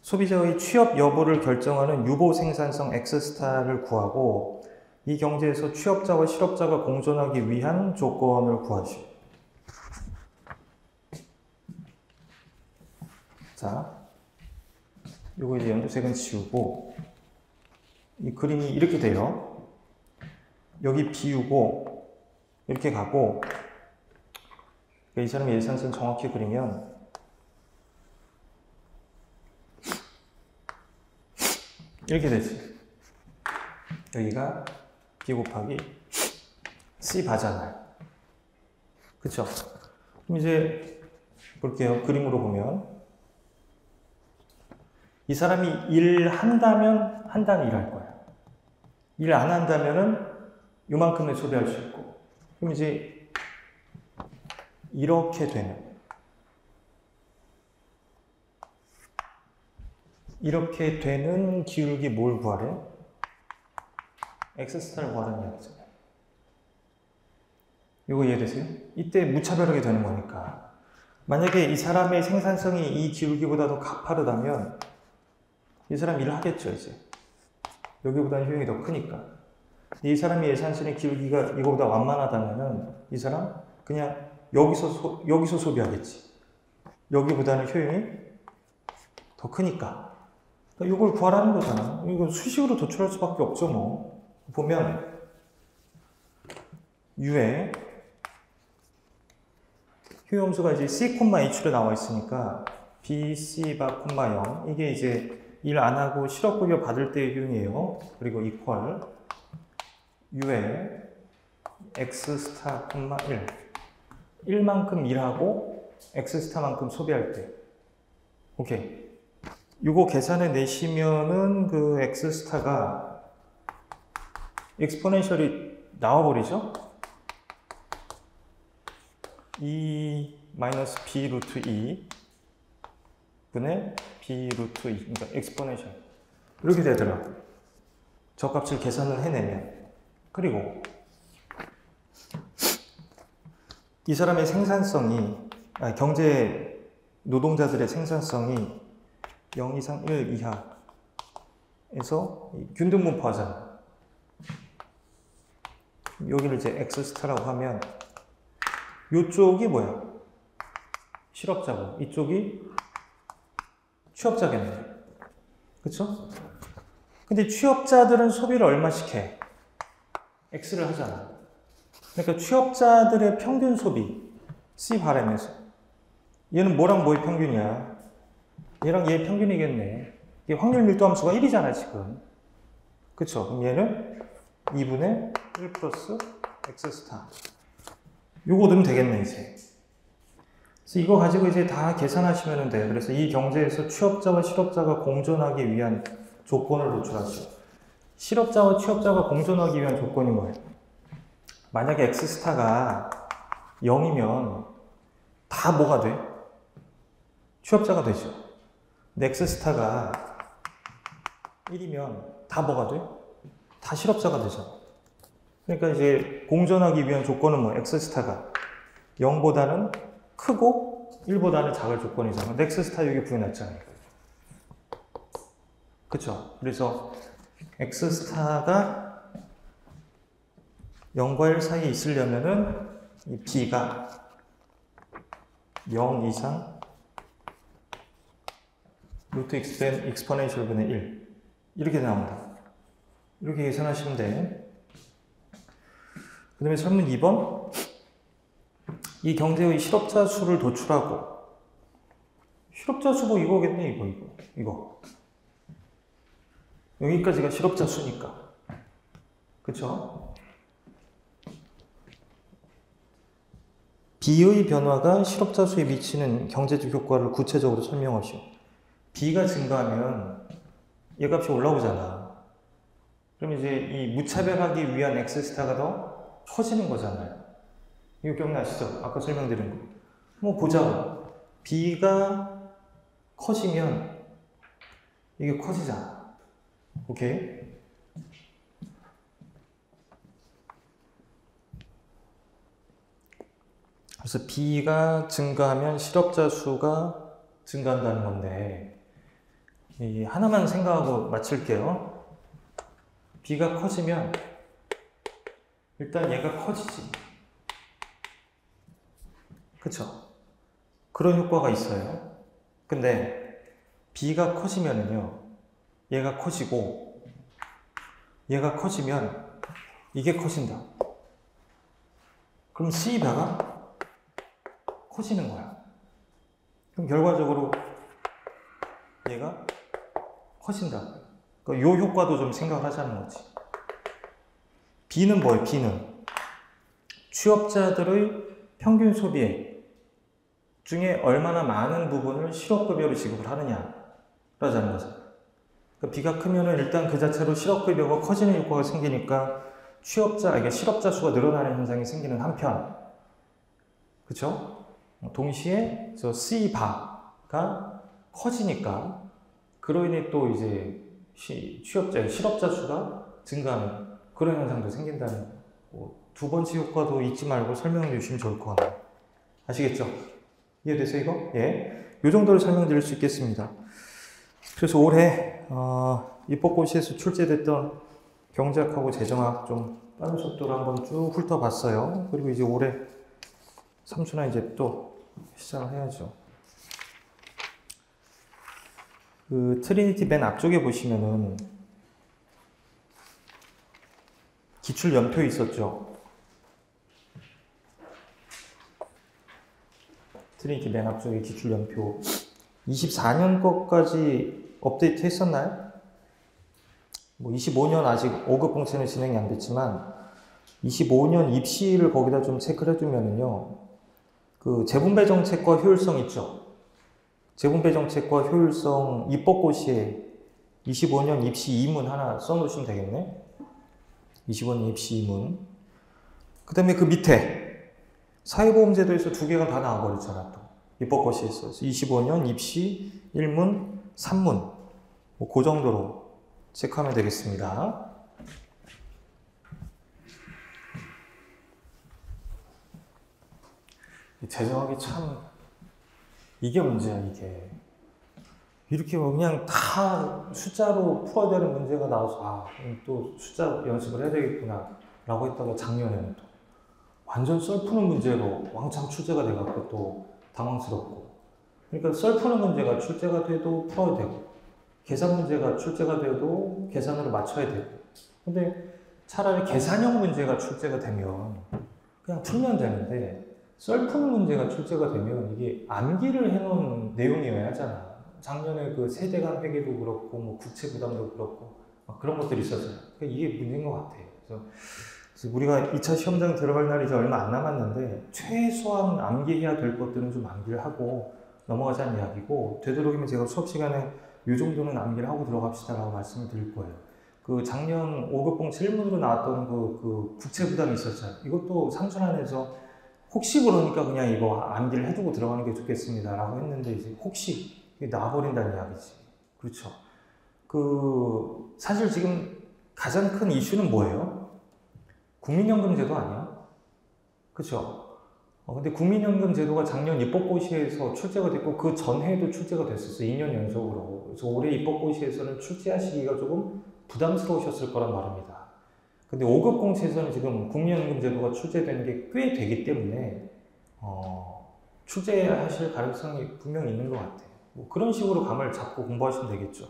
소비자의 취업 여부를 결정하는 유보 생산성 X스타를 구하고 이 경제에서 취업자와 실업자가 공존하기 위한 조건을 구하시오. 자, 요거 이제 연두색은 지우고 이 그림이 이렇게 돼요. 여기 비우고 이렇게 가고 이 사람의 예산선 정확히 그리면 이렇게 되지. 여기가 B 곱하기 C 바잖아요. 그쵸? 그럼 이제 볼게요. 그림으로 보면 이 사람이 일한다면 한 단 일할 거야. 일 안 한다면은 요만큼을 소비할 수 있고. 그럼 이제 이렇게 되는 기울기 뭘 구하래? X스타를 구하라는 이야기잖아요. 이거 이해되세요? 이때 무차별하게 되는 거니까. 만약에 이 사람의 생산성이 이 기울기보다 더 가파르다면 이 사람 일을 하겠죠, 이제. 여기보다는 효용이 더 크니까. 이 사람의 예산선의 기울기가 이거보다 완만하다면은 이 사람 그냥 여기서 소비하겠지. 여기보다는 효용이 더 크니까. 그러니까 이걸 구하라는 거잖아. 이거 수식으로 도출할 수밖에 없죠, 뭐. 보면 U에 효용수가 이제 C, H로 나와 있으니까 B, C, 0 이게 이제 일 안 하고 실업급여 받을 때의 효용이에요. 그리고 이퀄 U에 X 스타, 1 1만큼 일하고 X 스타만큼 소비할 때. 오케이. 이거 계산해 내시면은 그 X 스타가 익스포넨셜이 나와버리죠? E 마이너스 B 루트 2 분의 B 루트 2, 그러니까 익스포넨셜 이렇게 되더라고. 저 값을 계산을 해내면. 그리고 이 사람의 생산성이 경제 노동자들의 생산성이 0 이상 1 이하에서 균등분포하잖아. 여기를 이제 X스타라고 하면 이쪽이 뭐야? 실업자고 이쪽이 취업자겠네. 그쵸? 근데 취업자들은 소비를 얼마씩 해? X를 하잖아. 그러니까 취업자들의 평균 소비 C 바램에서 얘는 뭐랑 뭐의 평균이야? 얘랑 얘의 평균이겠네. 이게 확률 밀도 함수가 1이잖아 지금. 그쵸? 그럼 얘는 2분의 1 플러스 X스타. 요거 넣으면 되겠네 이제. 그래서 이거 가지고 이제 다 계산하시면 돼요. 그래서 이 경제에서 취업자와 실업자가 공존하기 위한 조건을 도출하시오. 실업자와 취업자가 공존하기 위한 조건이 뭐예요? 만약에 X스타가 0이면 다 뭐가 돼? 취업자가 되죠. 근데 X스타가 1이면 다 뭐가 돼? 다 실업자가 되죠. 그러니까 이제 공존하기 위한 조건은 뭐 X스타가 0보다는 크고 1보다는 작을 조건이잖아. 근데 X스타 여기 구해놨잖아요. 그쵸? 그래서 X스타가 0과 1 사이에 있으려면은 이 B가 0 이상 루트 익스포넨셜 분의 1 이렇게 나옵니다. 이렇게 계산하시면 돼. 그 다음에 설문 2번. 이 경제의 실업자 수를 도출하고, 실업자 수 뭐 이거겠네, 이거. 여기까지가 실업자 수니까. 그쵸? B의 변화가 실업자 수에 미치는 경제적 효과를 구체적으로 설명하시오. B가 증가하면 얘 값이 올라오잖아. 그럼 이제 이 무차별하기 위한 X스타가 더 커지는 거잖아요. 이거 기억나시죠? 아까 설명드린 거. 뭐 보자고. B가 커지면 이게 커지잖아. 오케이? 그래서 B가 증가하면 실업자 수가 증가한다는 건데, 하나만 생각하고 마칠게요. B가 커지면 일단 얘가 커지지. 그쵸? 그런 효과가 있어요. 근데 B가 커지면은요, 얘가 커지고, 얘가 커지면 이게 커진다. 그럼 C배가 커지는 거야. 그럼 결과적으로 얘가 커진다. 그러니까 요 효과도 좀 생각을 하자는 거지. B는 뭐예요? B는 취업자들의 평균 소비액 중에 얼마나 많은 부분을 실업급여로 지급을 하느냐라는 거죠. 그러니까 B가 크면은 일단 그 자체로 실업급여가 커지는 효과가 생기니까 실업자 수가 늘어나는 현상이 생기는 한편, 그쵸? 동시에 저 C바가 커지니까 그로 인해 또 이제 실업자 수가 증가하는 그런 현상도 생긴다는 두 번째 효과도 잊지 말고 설명해 주시면 좋을 것 같아요. 아시겠죠? 이해되세요, 이거? 예. 이 정도로 설명드릴 수 있겠습니다. 그래서 올해 입법고시에서 출제됐던 경제학하고 재정학 좀 빠른 속도로 한번 쭉 훑어봤어요. 그리고 이제 올해 삼수나 이제 또 시작을 해야죠. 그 트리니티 맨 앞쪽에 보시면은 기출 연표 있었죠. 트리니티 맨 앞쪽에 기출 연표 24년 것까지 업데이트 했었나요? 뭐 25년 아직 5급 공채는 진행이 안 됐지만 25년 입시를 거기다 좀 체크를 해두면은요, 그 재분배 정책과 효율성 있죠. 재분배 정책과 효율성 입법고시에 25년 입시 2문 하나 써놓으시면 되겠네. 25년 입시 2문. 그 다음에 그 밑에 사회보험제도에서 두 개가 다 나와버렸잖아, 또. 입법고시에서. 25년 입시 1문, 3문. 뭐 그 정도로 체크하면 되겠습니다. 재정학이 참, 이게 문제야, 이게. 이렇게 그냥 다 숫자로 풀어야 되는 문제가 나와서, 또 숫자 연습을 해야 되겠구나, 라고 했다가 작년에는 또 완전 썰 푸는 문제로 왕창 출제가 돼갖고 또 당황스럽고. 그러니까 썰 푸는 문제가 출제가 돼도 풀어야 되고, 계산 문제가 출제가 돼도 계산으로 맞춰야 되고. 근데 차라리 계산형 문제가 출제가 되면 그냥 풀면 되는데, 썰 푸는 문제가 출제가 되면 이게 암기를 해놓은 내용이어야 하잖아. 작년에 그 세대간 회계도 그렇고, 뭐 국채 부담도 그렇고, 막 그런 것들이 있었잖아. 그러니까 이게 문제인 것 같아. 그래서 우리가 2차 시험장 들어갈 날이 이제 얼마 안 남았는데, 최소한 암기해야 될 것들은 좀 암기를 하고 넘어가자는 이야기고, 되도록이면 제가 수업 시간에 이 정도는 암기를 하고 들어갑시다라고 말씀을 드릴 거예요. 그 작년 5급 공채 1문으로 나왔던 그 국채 부담이 있었잖아요. 이것도 삼순환에서 혹시 그러니까 그냥 이거 암기를 해두고 들어가는 게 좋겠습니다 라고 했는데, 이제 혹시 나와버린다는 이야기지. 그렇죠. 사실 지금 가장 큰 이슈는 뭐예요? 국민연금 제도 아니야? 그렇죠. 근데 국민연금 제도가 작년 입법고시에서 출제가 됐고, 그 전해에도 출제가 됐었어요. 2년 연속으로. 그래서 올해 입법고시에서는 출제하시기가 조금 부담스러우셨을 거란 말입니다. 근데 5급 공채에서는 지금 국민연금 제도가 출제된 게 꽤 되기 때문에 출제하실 가능성이 분명히 있는 것 같아요. 뭐 그런 식으로 감을 잡고 공부하시면 되겠죠.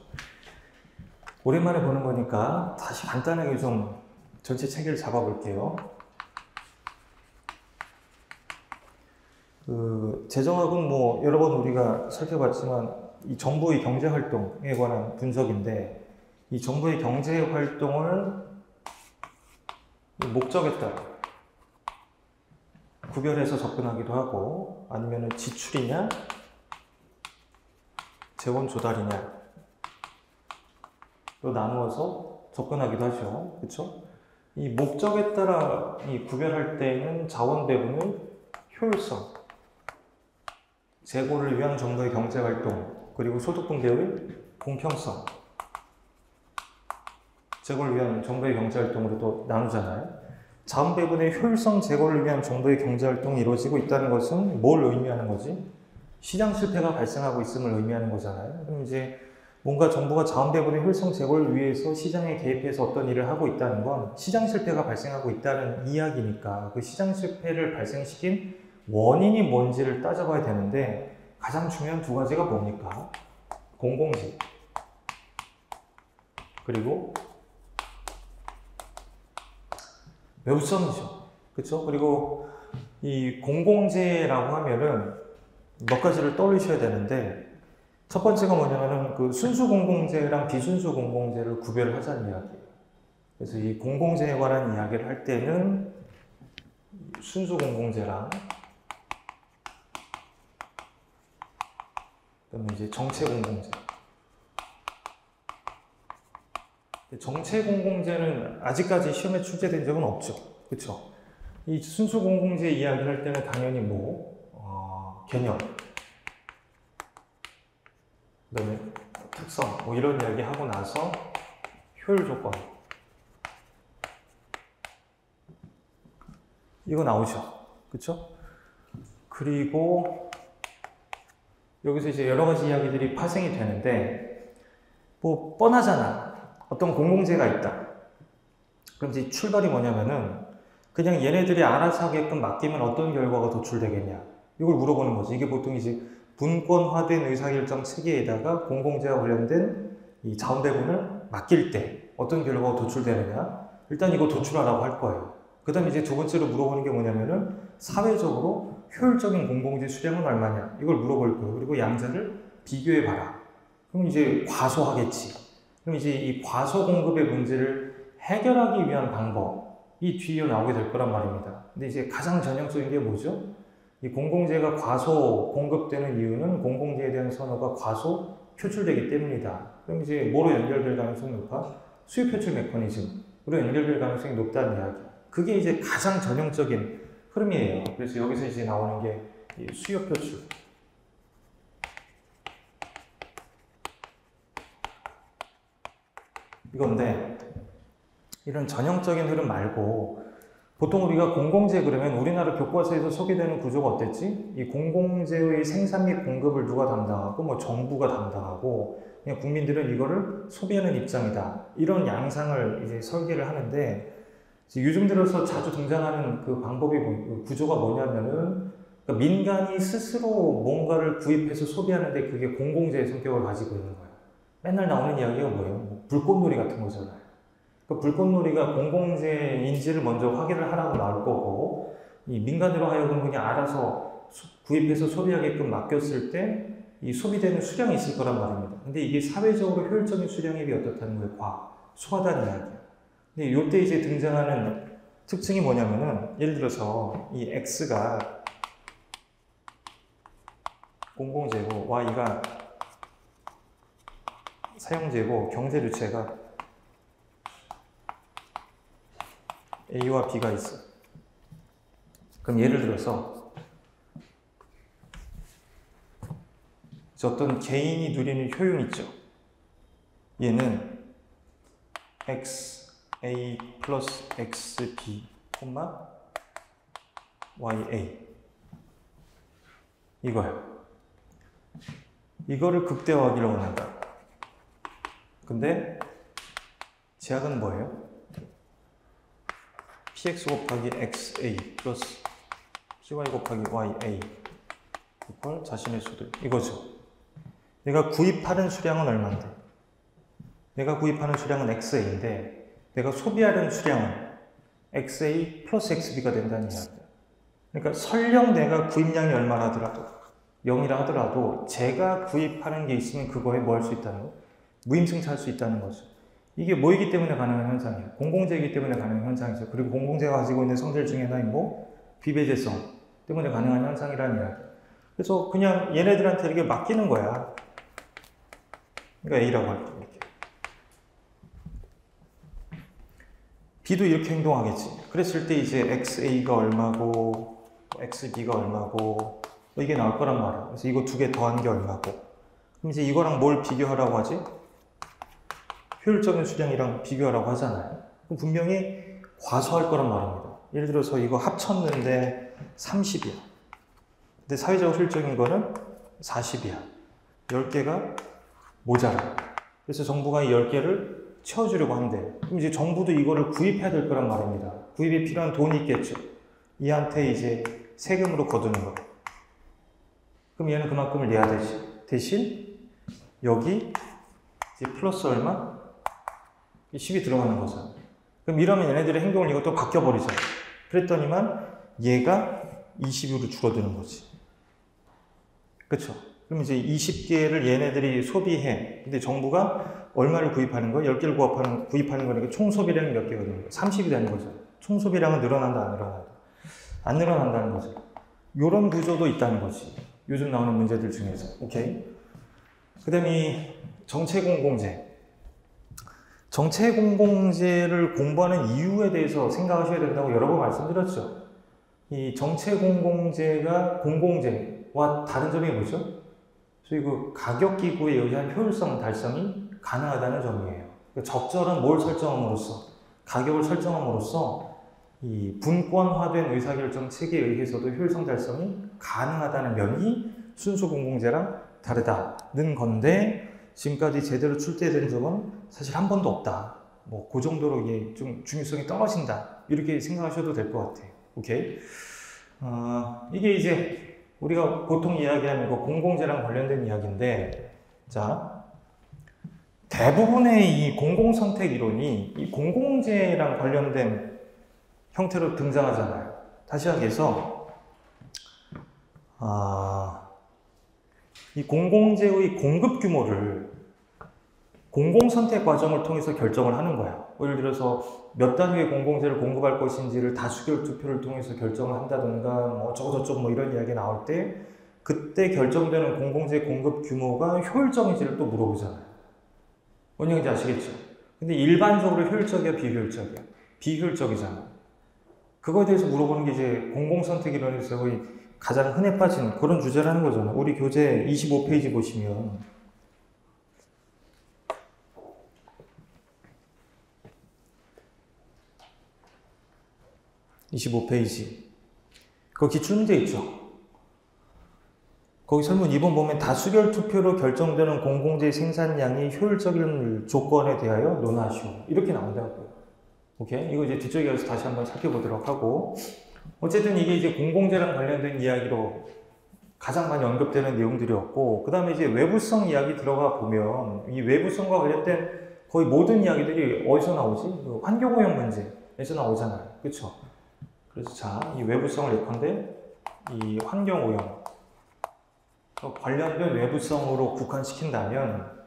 오랜만에 보는 거니까 다시 간단하게 좀 전체 체계를 잡아볼게요. 재정학은 뭐 여러 번 우리가 살펴봤지만 이 정부의 경제 활동에 관한 분석인데, 이 정부의 경제 활동을 목적에 따라 구별해서 접근하기도 하고, 아니면 지출이냐 재원 조달이냐로 나누어서 접근하기도 하죠. 그렇죠? 이 목적에 따라 이 구별할 때에는 자원 배분의 효율성, 재고를 위한 정부의 경제 활동, 그리고 소득 분배의 공평성, 재고를 위한 정부의 경제 활동으로 또 나누잖아요. 자원 배분의 효율성, 재고를 위한 정부의 경제 활동이 이루어지고 있다는 것은 뭘 의미하는 거지? 시장 실패가 발생하고 있음을 의미하는 거잖아요. 그럼 이제 뭔가 정부가 자원 배분의 효율성 제고를 위해서 시장에 개입해서 어떤 일을 하고 있다는 건 시장 실패가 발생하고 있다는 이야기니까, 그 시장 실패를 발생시킨 원인이 뭔지를 따져봐야 되는데, 가장 중요한 두 가지가 뭡니까? 공공재, 그리고 매우성이죠. 그렇죠? 그리고 이 공공재라고 하면은 몇 가지를 떠올리셔야 되는데, 첫 번째가 뭐냐면은 그 순수 공공재랑 비순수 공공재를 구별을 하자는 이야기예요. 그래서 이 공공재에 관한 이야기를 할 때는 순수 공공재랑 그다음에 이제 정체 공공재. 정체 공공재는 아직까지 시험에 출제된 적은 없죠. 그렇죠? 이 순수 공공재 이야기를 할 때는 당연히 개념, 그다음에 특성, 뭐 이런 이야기 하고 나서 효율 조건, 이거 나오죠. 그쵸? 그리고 여기서 이제 여러 가지 이야기들이 파생이 되는데, 뭐 뻔하잖아. 어떤 공공재가 있다. 그럼 이제 출발이 뭐냐면은 그냥 얘네들이 알아서 하게끔 맡기면 어떤 결과가 도출되겠냐, 이걸 물어보는 거지. 이게 보통 이제 분권화된 의사결정 체계에다가 공공재와 관련된 이 자원 배분을 맡길 때 어떤 결과가 도출되느냐, 일단 이거 도출하라고 할 거예요. 그 다음에 이제 두 번째로 물어보는 게 뭐냐면은 사회적으로 효율적인 공공재 수량은 얼마냐, 이걸 물어볼 거예요. 그리고 양자를 비교해 봐라. 그럼 이제 과소하겠지. 그럼 이제 이 과소 공급의 문제를 해결하기 위한 방법이 뒤에 나오게 될 거란 말입니다. 근데 이제 가장 전형적인 게 뭐죠? 이 공공재가 과소 공급되는 이유는 공공재에 대한 선호가 과소 표출되기 때문이다. 그럼 이제 뭐로 연결될 가능성이 높아? 수요 표출 메커니즘으로 연결될 가능성이 높다는 이야기. 그게 이제 가장 전형적인 흐름이에요. 그래서 여기서 이제 나오는 게 수요 표출. 이건데, 이런 전형적인 흐름 말고 보통 우리가 공공재 그러면 우리나라 교과서에서 소개되는 구조가 어땠지? 이 공공재의 생산 및 공급을 누가 담당하고 뭐 정부가 담당하고 그냥 국민들은 이거를 소비하는 입장이다. 이런 양상을 이제 설계를 하는데, 요즘 들어서 자주 등장하는 그 방법이 구조가 뭐냐면은, 그러니까 민간이 스스로 뭔가를 구입해서 소비하는데 그게 공공재의 성격을 가지고 있는 거예요. 맨날 나오는 이야기가 뭐예요? 뭐 불꽃놀이 같은 거잖아요. 그 불꽃놀이가 공공재인지를 먼저 확인을 하라고 나올 거고, 이 민간으로 하여금 그냥 알아서 구입해서 소비하게끔 맡겼을 때 이 소비되는 수량이 있을 거란 말입니다. 근데 이게 사회적으로 효율적인 수량에 비해 어떻다는 거예요? 과소하다는 이야기예요. 근데 이때 이제 등장하는 특징이 뭐냐면은, 예를 들어서 이 X가 공공재고 Y가 사용재고 경제주체가 A와 B가 있어. 그럼 예를 들어서 어떤 개인이 누리는 효용 있죠. 얘는 XA 플러스 XB, YA 이거예요. 이거를 극대화하기를 원한다. 근데 제약은 뭐예요? px 곱하기 xa 플러스 py 곱하기 ya 이퀄 자신의 수들, 이거죠. 내가 구입하는 수량은 얼마인데? 내가 구입하는 수량은 XA인데 내가 소비하는 수량은 XA 플러스 XB가 된다는 이야기야. 그러니까 설령 내가 구입량이 얼마나 하더라도 0이라 하더라도 제가 구입하는 게 있으면 그거에 뭐 할 수 있다는 거? 무임승차할 수 있다는 거죠. 이게 뭐이기 때문에 가능한 현상이에요. 공공재이기 때문에 가능한 현상이죠. 그리고 공공재가 가지고 있는 성질 중에 하나인 뭐? 비배제성 때문에 가능한 현상이라는 이야기. 그래서 그냥 얘네들한테 이렇게 맡기는 거야. 그러니까 A라고 할게. 이렇게. B도 이렇게 행동하겠지. 그랬을 때 이제 XA가 얼마고, XB가 얼마고, 이게 나올 거란 말이야. 그래서 이거 두 개 더한 게 얼마고. 그럼 이제 이거랑 뭘 비교하라고 하지? 효율적인 수량이랑 비교하라고 하잖아요. 그럼 분명히 과소할 거란 말입니다. 예를 들어서 이거 합쳤는데 30이야. 근데 사회적으로 효율적인 거는 40이야. 10개가 모자라. 그래서 정부가 이 10개를 채워주려고 한대. 그럼 이제 정부도 이거를 구입해야 될 거란 말입니다. 구입에 필요한 돈이 있겠죠. 이한테 이제 세금으로 거두는 거. 그럼 얘는 그만큼을 내야 되지. 대신 여기 이제 플러스 얼마? 10이 들어가는 거잖아. 그럼 이러면 얘네들의 행동을 이것도 바뀌어버리잖아. 그랬더니만 얘가 20으로 줄어드는 거지. 그쵸? 그럼 이제 20개를 얘네들이 소비해. 근데 정부가 얼마를 구입하는 거야? 10개를 구입하는 거니까 총 소비량이 몇 개가 되는 거야? 30이 되는 거죠. 총 소비량은 늘어난다, 안 늘어난다? 안 늘어난다는 거죠. 요런 구조도 있다는 거지. 요즘 나오는 문제들 중에서. 오케이? 그 다음에 정체공공재. 정체공공재를 공부하는 이유에 대해서 생각하셔야 된다고 여러 번 말씀드렸죠. 이 정체공공재가 공공재와 다른 점이 뭐죠? 소위 그 가격기구에 의한 효율성 달성이 가능하다는 점이에요. 적절한 뭘 설정함으로써, 가격을 설정함으로써 이 분권화된 의사결정 체계에 의해서도 효율성 달성이 가능하다는 면이 순수 공공재랑 다르다는 건데, 지금까지 제대로 출제된 적은 사실 한 번도 없다. 뭐 그 정도로 이게 좀 중요성이 떨어진다. 이렇게 생각하셔도 될 것 같아요. 오케이. 이게 이제 우리가 보통 이야기하는 거 공공재랑 관련된 이야기인데, 자, 대부분의 이 공공선택 이론이 이 공공재랑 관련된 형태로 등장하잖아요. 다시 하기해서 이 공공재의 공급 규모를 공공선택 과정을 통해서 결정을 하는 거야. 예를 들어서 몇 단위의 공공재를 공급할 것인지를 다수결 투표를 통해서 결정을 한다든가 뭐 어쩌고저쩌고 뭐 이런 이야기 나올 때 그때 결정되는 공공재 공급 규모가 효율적인지를 또 물어보잖아요. 뭔 얘기인지 아시겠죠? 근데 일반적으로 효율적이야, 비효율적이야? 비효율적이잖아. 그거에 대해서 물어보는 게 이제 공공선택 이론에서 거의 가장 흔해 빠진 그런 주제라는 거잖아. 우리 교재 25페이지 보시면 25페이지 그 기출문제 있죠. 거기 설문 2번 보면 다수결 투표로 결정되는 공공재 생산량이 효율적인 조건에 대하여 논하시오. 이렇게 나온다고요. 오케이? 이거 이제 뒤쪽에 가서 다시 한번 살펴보도록 하고, 어쨌든 이게 이제 공공재랑 관련된 이야기로 가장 많이 언급되는 내용들이었고, 그 다음에 이제 외부성 이야기 들어가 보면 이 외부성과 관련된 거의 모든 이야기들이 어디서 나오지? 그 환경오염 문제에서 나오잖아요. 그쵸? 그래서 자, 이 외부성을 예컨대 이 환경오염 관련된 외부성으로 국한시킨다면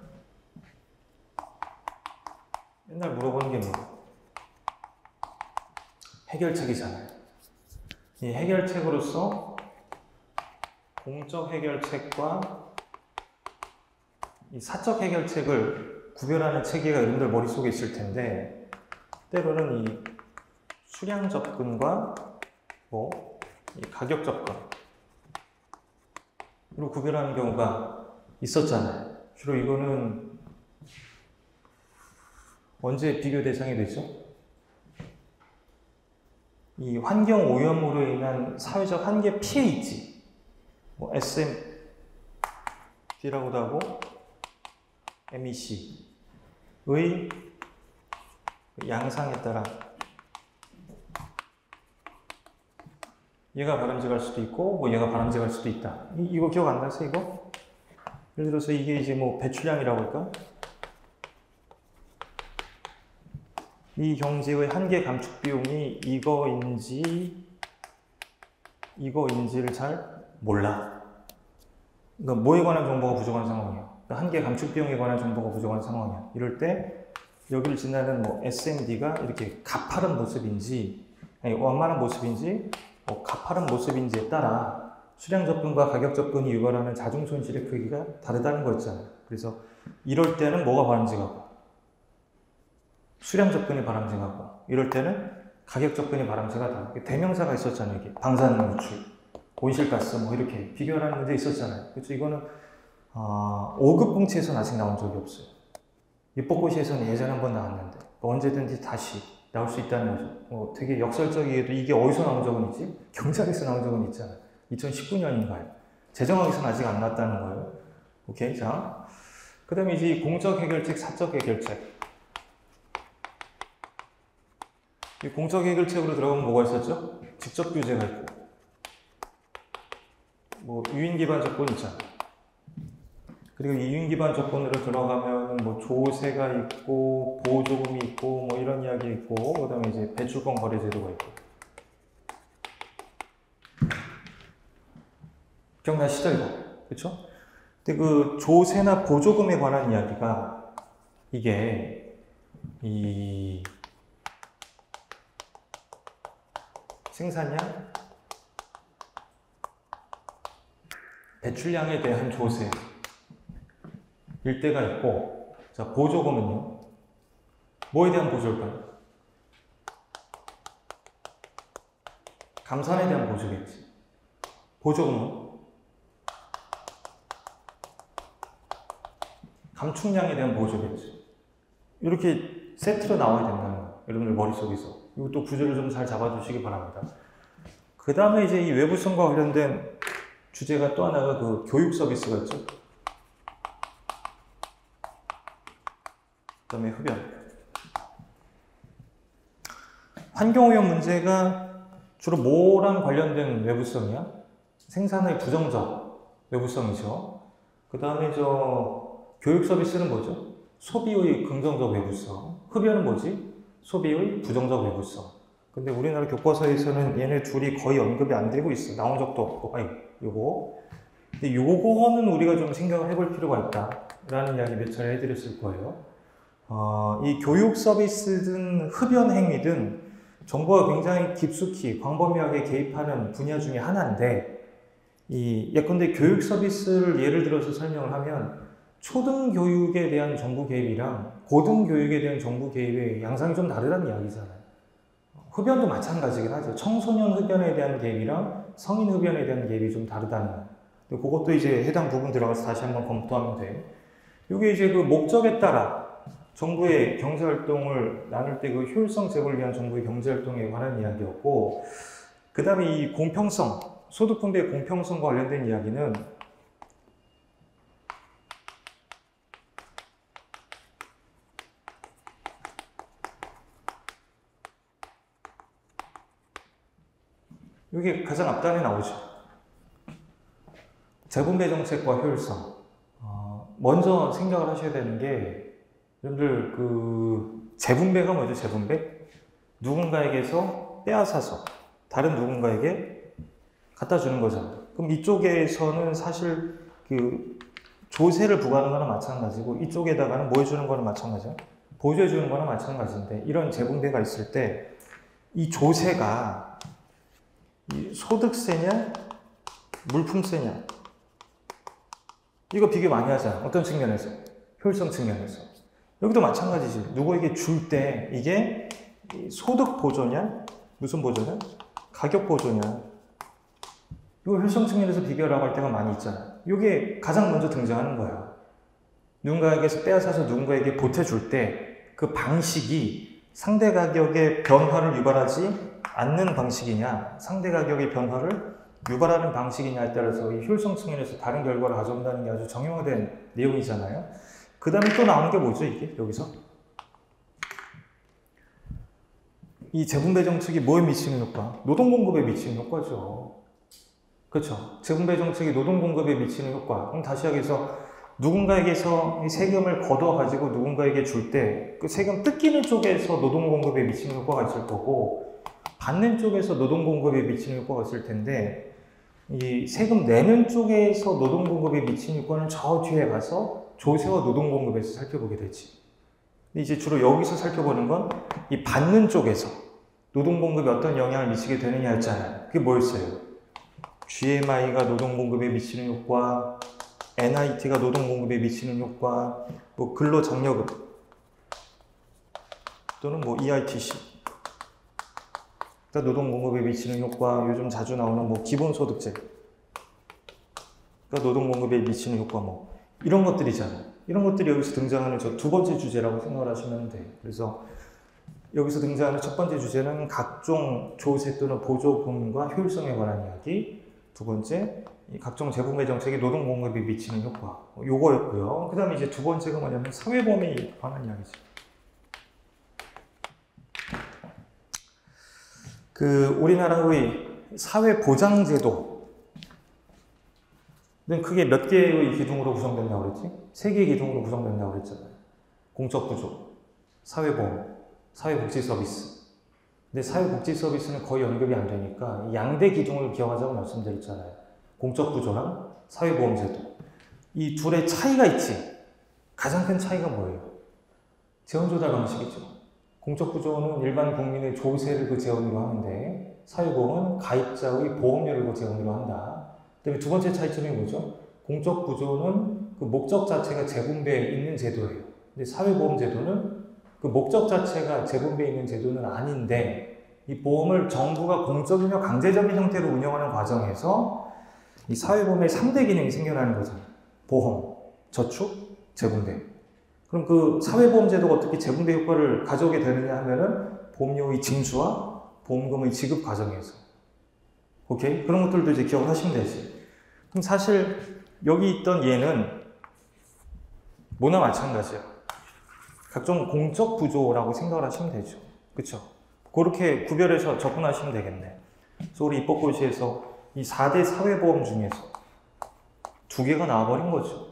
맨날 물어보는 게 뭐? 해결책이잖아요. 이 해결책으로서 공적 해결책과 이 사적 해결책을 구별하는 체계가 여러분들 머릿속에 있을 텐데, 때로는 이 수량 접근과 뭐 이 가격 접근으로 구별하는 경우가 있었잖아요. 주로 이거는 언제 비교 대상이 되죠? 이 환경 오염으로 인한 사회적 한계 피해 있지. 뭐 SMD라고도 하고 MEC의 양상에 따라 얘가 바람직할 수도 있고 뭐 얘가 바람직할 수도 있다. 이거 기억 안 나세요? 이거? 예를 들어서 이게 이제 뭐 배출량이라고 할까? 이 경제의 한계 감축 비용이 이거인지 이거인지를 잘 몰라. 그러니까 뭐에 관한 정보가 부족한 상황이야. 그러니까 한계 감축 비용에 관한 정보가 부족한 상황이야. 이럴 때 여기를 지나는 뭐 SMD가 이렇게 가파른 모습인지 아니 완만한 모습인지 가파른 모습인지에 따라 수량 접근과 가격 접근이 유발하는 자중 손실의 크기가 다르다는 거 있잖아요. 그래서 이럴 때는 뭐가 바람직하고 수량 접근이 바람직하고 이럴 때는 가격 접근이 바람직하다. 대명사가 있었잖아요. 이게 방사능 노출, 온실가스 뭐 이렇게 비교하는 문제 있었잖아요. 그렇죠? 이거는 5급 공채에서는 아직 나온 적이 없어요. 입법고시에서는 예전에 한번 나왔는데 언제든지 다시 나올 수 있다는 거죠. 되게 역설적이게도 이게 어디서 나온 적은 있지? 경찰에서 나온 적은 있잖아요. 2019년인가요? 재정학에서는 아직 안 나왔다는 거예요. 오케이, 자, 그 다음에 이제 공적 해결책, 사적 해결책. 이 공적 해결책으로 들어가면 뭐가 있었죠? 직접 규제가 있고, 뭐 유인 기반 조건 있잖아요. 그리고 이 유인 기반 조건으로 들어가면 뭐 조세가 있고 보조금이 있고 뭐 이런 이야기 있고 그다음에 이제 배출권 거래 제도가 있고. 기억나시죠 이거? 그렇죠? 근데 그 조세나 보조금에 관한 이야기가 이게 이 생산량, 배출량에 대한 조세 일 때가 있고, 자, 보조금은요? 뭐에 대한 보조일까요? 감산에 대한 보조겠지. 보조금은? 감축량에 대한 보조겠지. 이렇게 세트로 나와야 된다는 거예요. 여러분들 머릿속에서. 이것도 구조를 좀 잘 잡아주시기 바랍니다. 그 다음에 이제 이 외부성과 관련된 주제가 또 하나가 그 교육 서비스가 있죠. 그 다음에 흡연. 환경오염 문제가 주로 뭐랑 관련된 외부성이야? 생산의 부정적 외부성이죠. 그 다음에 교육 서비스는 뭐죠? 소비의 긍정적 외부성. 흡연은 뭐지? 소비의 부정적 외부성. 근데 우리나라 교과서에서는 얘네 둘이 거의 언급이 안 되고 있어. 나온 적도 없고. 요거. 근데 요거는 우리가 좀 생각을 해볼 필요가 있다. 라는 이야기 몇 차례 해드렸을 거예요. 이 교육 서비스든 흡연 행위든 정부가 굉장히 깊숙이 광범위하게 개입하는 분야 중에 하나인데, 예컨대 교육 서비스를 예를 들어서 설명을 하면 초등교육에 대한 정부 개입이랑 고등교육에 대한 정부 개입의 양상이 좀 다르다는 이야기잖아요. 흡연도 마찬가지긴 하죠. 청소년 흡연에 대한 개입이랑 성인 흡연에 대한 개입이 좀 다르다는 거예요. 그것도 이제 해당 부분 들어가서 다시 한번 검토하면 돼. 이게 이제 그 목적에 따라 정부의 경제활동을 나눌 때 그 효율성 제고를 위한 정부의 경제활동에 관한 이야기였고, 그 다음에 이 공평성, 소득 분배의 공평성과 관련된 이야기는 이게 가장 앞단에 나오죠. 재분배 정책과 효율성. 먼저 생각을 하셔야 되는 게, 여러분들 재분배가 뭐죠? 재분배? 누군가에게서 빼앗아서 다른 누군가에게 갖다 주는 거잖아요. 그럼 이쪽에서는 사실 조세를 부과하는 거나 마찬가지고, 이쪽에다가는 뭐 해주는 거나 마찬가지야. 보조해 주는 거나 마찬가지인데, 이런 재분배가 있을 때 이 조세가 소득세냐 물품세냐, 이거 비교 많이 하잖아. 어떤 측면에서? 효율성 측면에서. 여기도 마찬가지지. 누구에게 줄 때 이게 소득 보조냐 무슨 보조냐 가격 보조냐, 이거 효율성 측면에서 비교하라고 할 때가 많이 있잖아. 이게 가장 먼저 등장하는 거야. 누군가에게서 빼앗아서 누군가에게 보태줄 때 그 방식이 상대 가격의 변화를 유발하지 않는 방식이냐, 상대 가격의 변화를 유발하는 방식이냐에 따라서 이 효율성 측면에서 다른 결과를 가져온다는 게 아주 정형화된 내용이잖아요. 그 다음에 또 나오는 게 뭐죠, 이게? 여기서? 이 재분배 정책이 뭐에 미치는 효과? 노동 공급에 미치는 효과죠. 그렇죠? 재분배 정책이 노동 공급에 미치는 효과. 그럼 다시 하기해서 누군가에게서 이 세금을 걷어가지고 누군가에게 줄 때 그 세금 뜯기는 쪽에서 노동 공급에 미치는 효과가 있을 거고, 받는 쪽에서 노동 공급에 미치는 효과가 있을 텐데, 이 세금 내는 쪽에서 노동 공급에 미치는 효과는 저 뒤에 가서 조세와 노동 공급에서 살펴보게 되지. 근데 이제 주로 여기서 살펴보는 건 이 받는 쪽에서 노동 공급에 어떤 영향을 미치게 되느냐였잖아요. 그게 뭐였어요? GMI가 노동 공급에 미치는 효과, NIT가 노동 공급에 미치는 효과, 뭐 근로장려금 또는 뭐 EITC 노동 공급에 미치는 효과, 요즘 자주 나오는 뭐 기본소득세 노동 공급에 미치는 효과 뭐 이런 것들이잖아요. 이런 것들이 여기서 등장하는 저 두 번째 주제라고 생각을 하시면 돼요. 그래서 여기서 등장하는 첫 번째 주제는 각종 조세 또는 보조금과 효율성에 관한 이야기, 두 번째 이 각종 재분배 정책이 노동 공급에 미치는 효과 요거였고요. 그 다음에 이제 두 번째가 뭐냐면 사회보험에 관한 이야기죠. 우리나라의 사회보장제도는 크게 몇 개의 기둥으로 구성된다고 그랬지? 3개의 기둥으로 구성된다고 그랬잖아요. 공적구조, 사회보험, 사회복지 서비스. 근데 사회복지 서비스는 거의 언급이 안 되니까 양대 기둥을 기억하자고 말씀드렸잖아요. 공적구조랑 사회보험제도. 이 둘의 차이가 있지. 가장 큰 차이가 뭐예요? 재원조달 방식이죠. 공적구조는 일반 국민의 조세를 재원으로 하는데 사회보험은 가입자의 보험료를 재원으로 한다. 그다음에 두 번째 차이점이 뭐죠? 공적구조는 그 목적 자체가 재분배에 있는 제도예요. 근데 사회보험제도는 그 목적 자체가 재분배에 있는 제도는 아닌데 이 보험을 정부가 공적이며 강제적인 형태로 운영하는 과정에서 이 사회보험의 3대 기능이 생겨나는 거잖아요. 보험, 저축, 재분배. 그럼 그 사회보험제도가 어떻게 재분배 효과를 가져오게 되느냐 하면은 보험료의 징수와 보험금의 지급 과정에서. 오케이? 그런 것들도 이제 기억을 하시면 되지. 그럼 사실 여기 있던 얘는 뭐나 마찬가지야. 각종 공적 구조라고 생각을 하시면 되죠. 그쵸? 그렇게 구별해서 접근하시면 되겠네. 그래서 우리 입법고시에서 이 4대 사회보험 중에서 2개가 나와버린 거죠.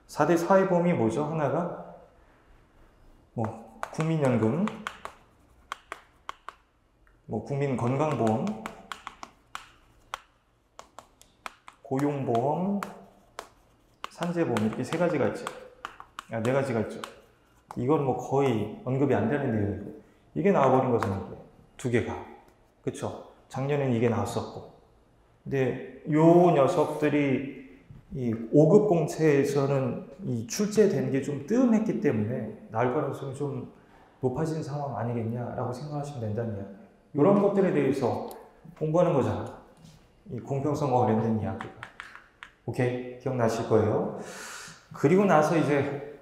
4대 사회보험이 뭐죠? 하나가 국민연금, 국민건강보험, 고용보험, 산재보험 이렇게 3가지가 있죠. 4가지가 있죠. 이건 거의 언급이 안 되는 내용이고 이게 나와버린 거잖아요. 2개가. 그쵸? 작년엔 이게 나왔었고. 근데 요 녀석들이 이 5급 공채에서는 이 출제된 게 좀 뜸했기 때문에 나올 가능성이 좀 높아진 상황 아니겠냐라고 생각하시면 된다는 이야기예요. 이런 것들에 대해서 공부하는 거잖아. 이 공평성과 관련된 이야기가. 오케이? 기억나실 거예요. 그리고 나서 이제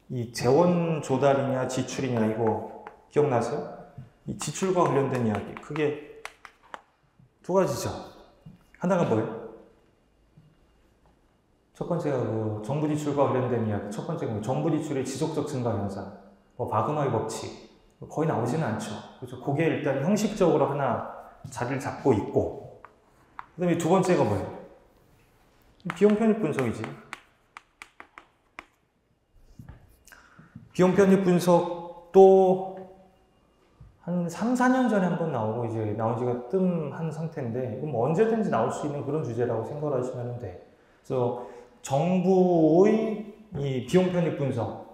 이 재원 조달이냐 지출이냐 이거 기억나세요? 이 지출과 관련된 이야기. 그게 2가지죠. 하나가 뭐예요? 첫 번째가 정부 지출과 관련된 이야기. 첫 번째가 정부 지출의 지속적 증가 현상. 바그마의 법칙. 거의 나오지는 않죠. 그렇죠? 그게 일단 형식적으로 하나 자리를 잡고 있고. 그 다음에 2번째가 뭐예요? 비용 편입 분석이지. 비용 편입 분석도 한 3, 4년 전에 한번 나오고 이제 나온 지가 뜸한 상태인데 이건 언제든지 나올 수 있는 그런 주제라고 생각을 하시면 돼. 그래서 정부의 이 비용 편입 분석을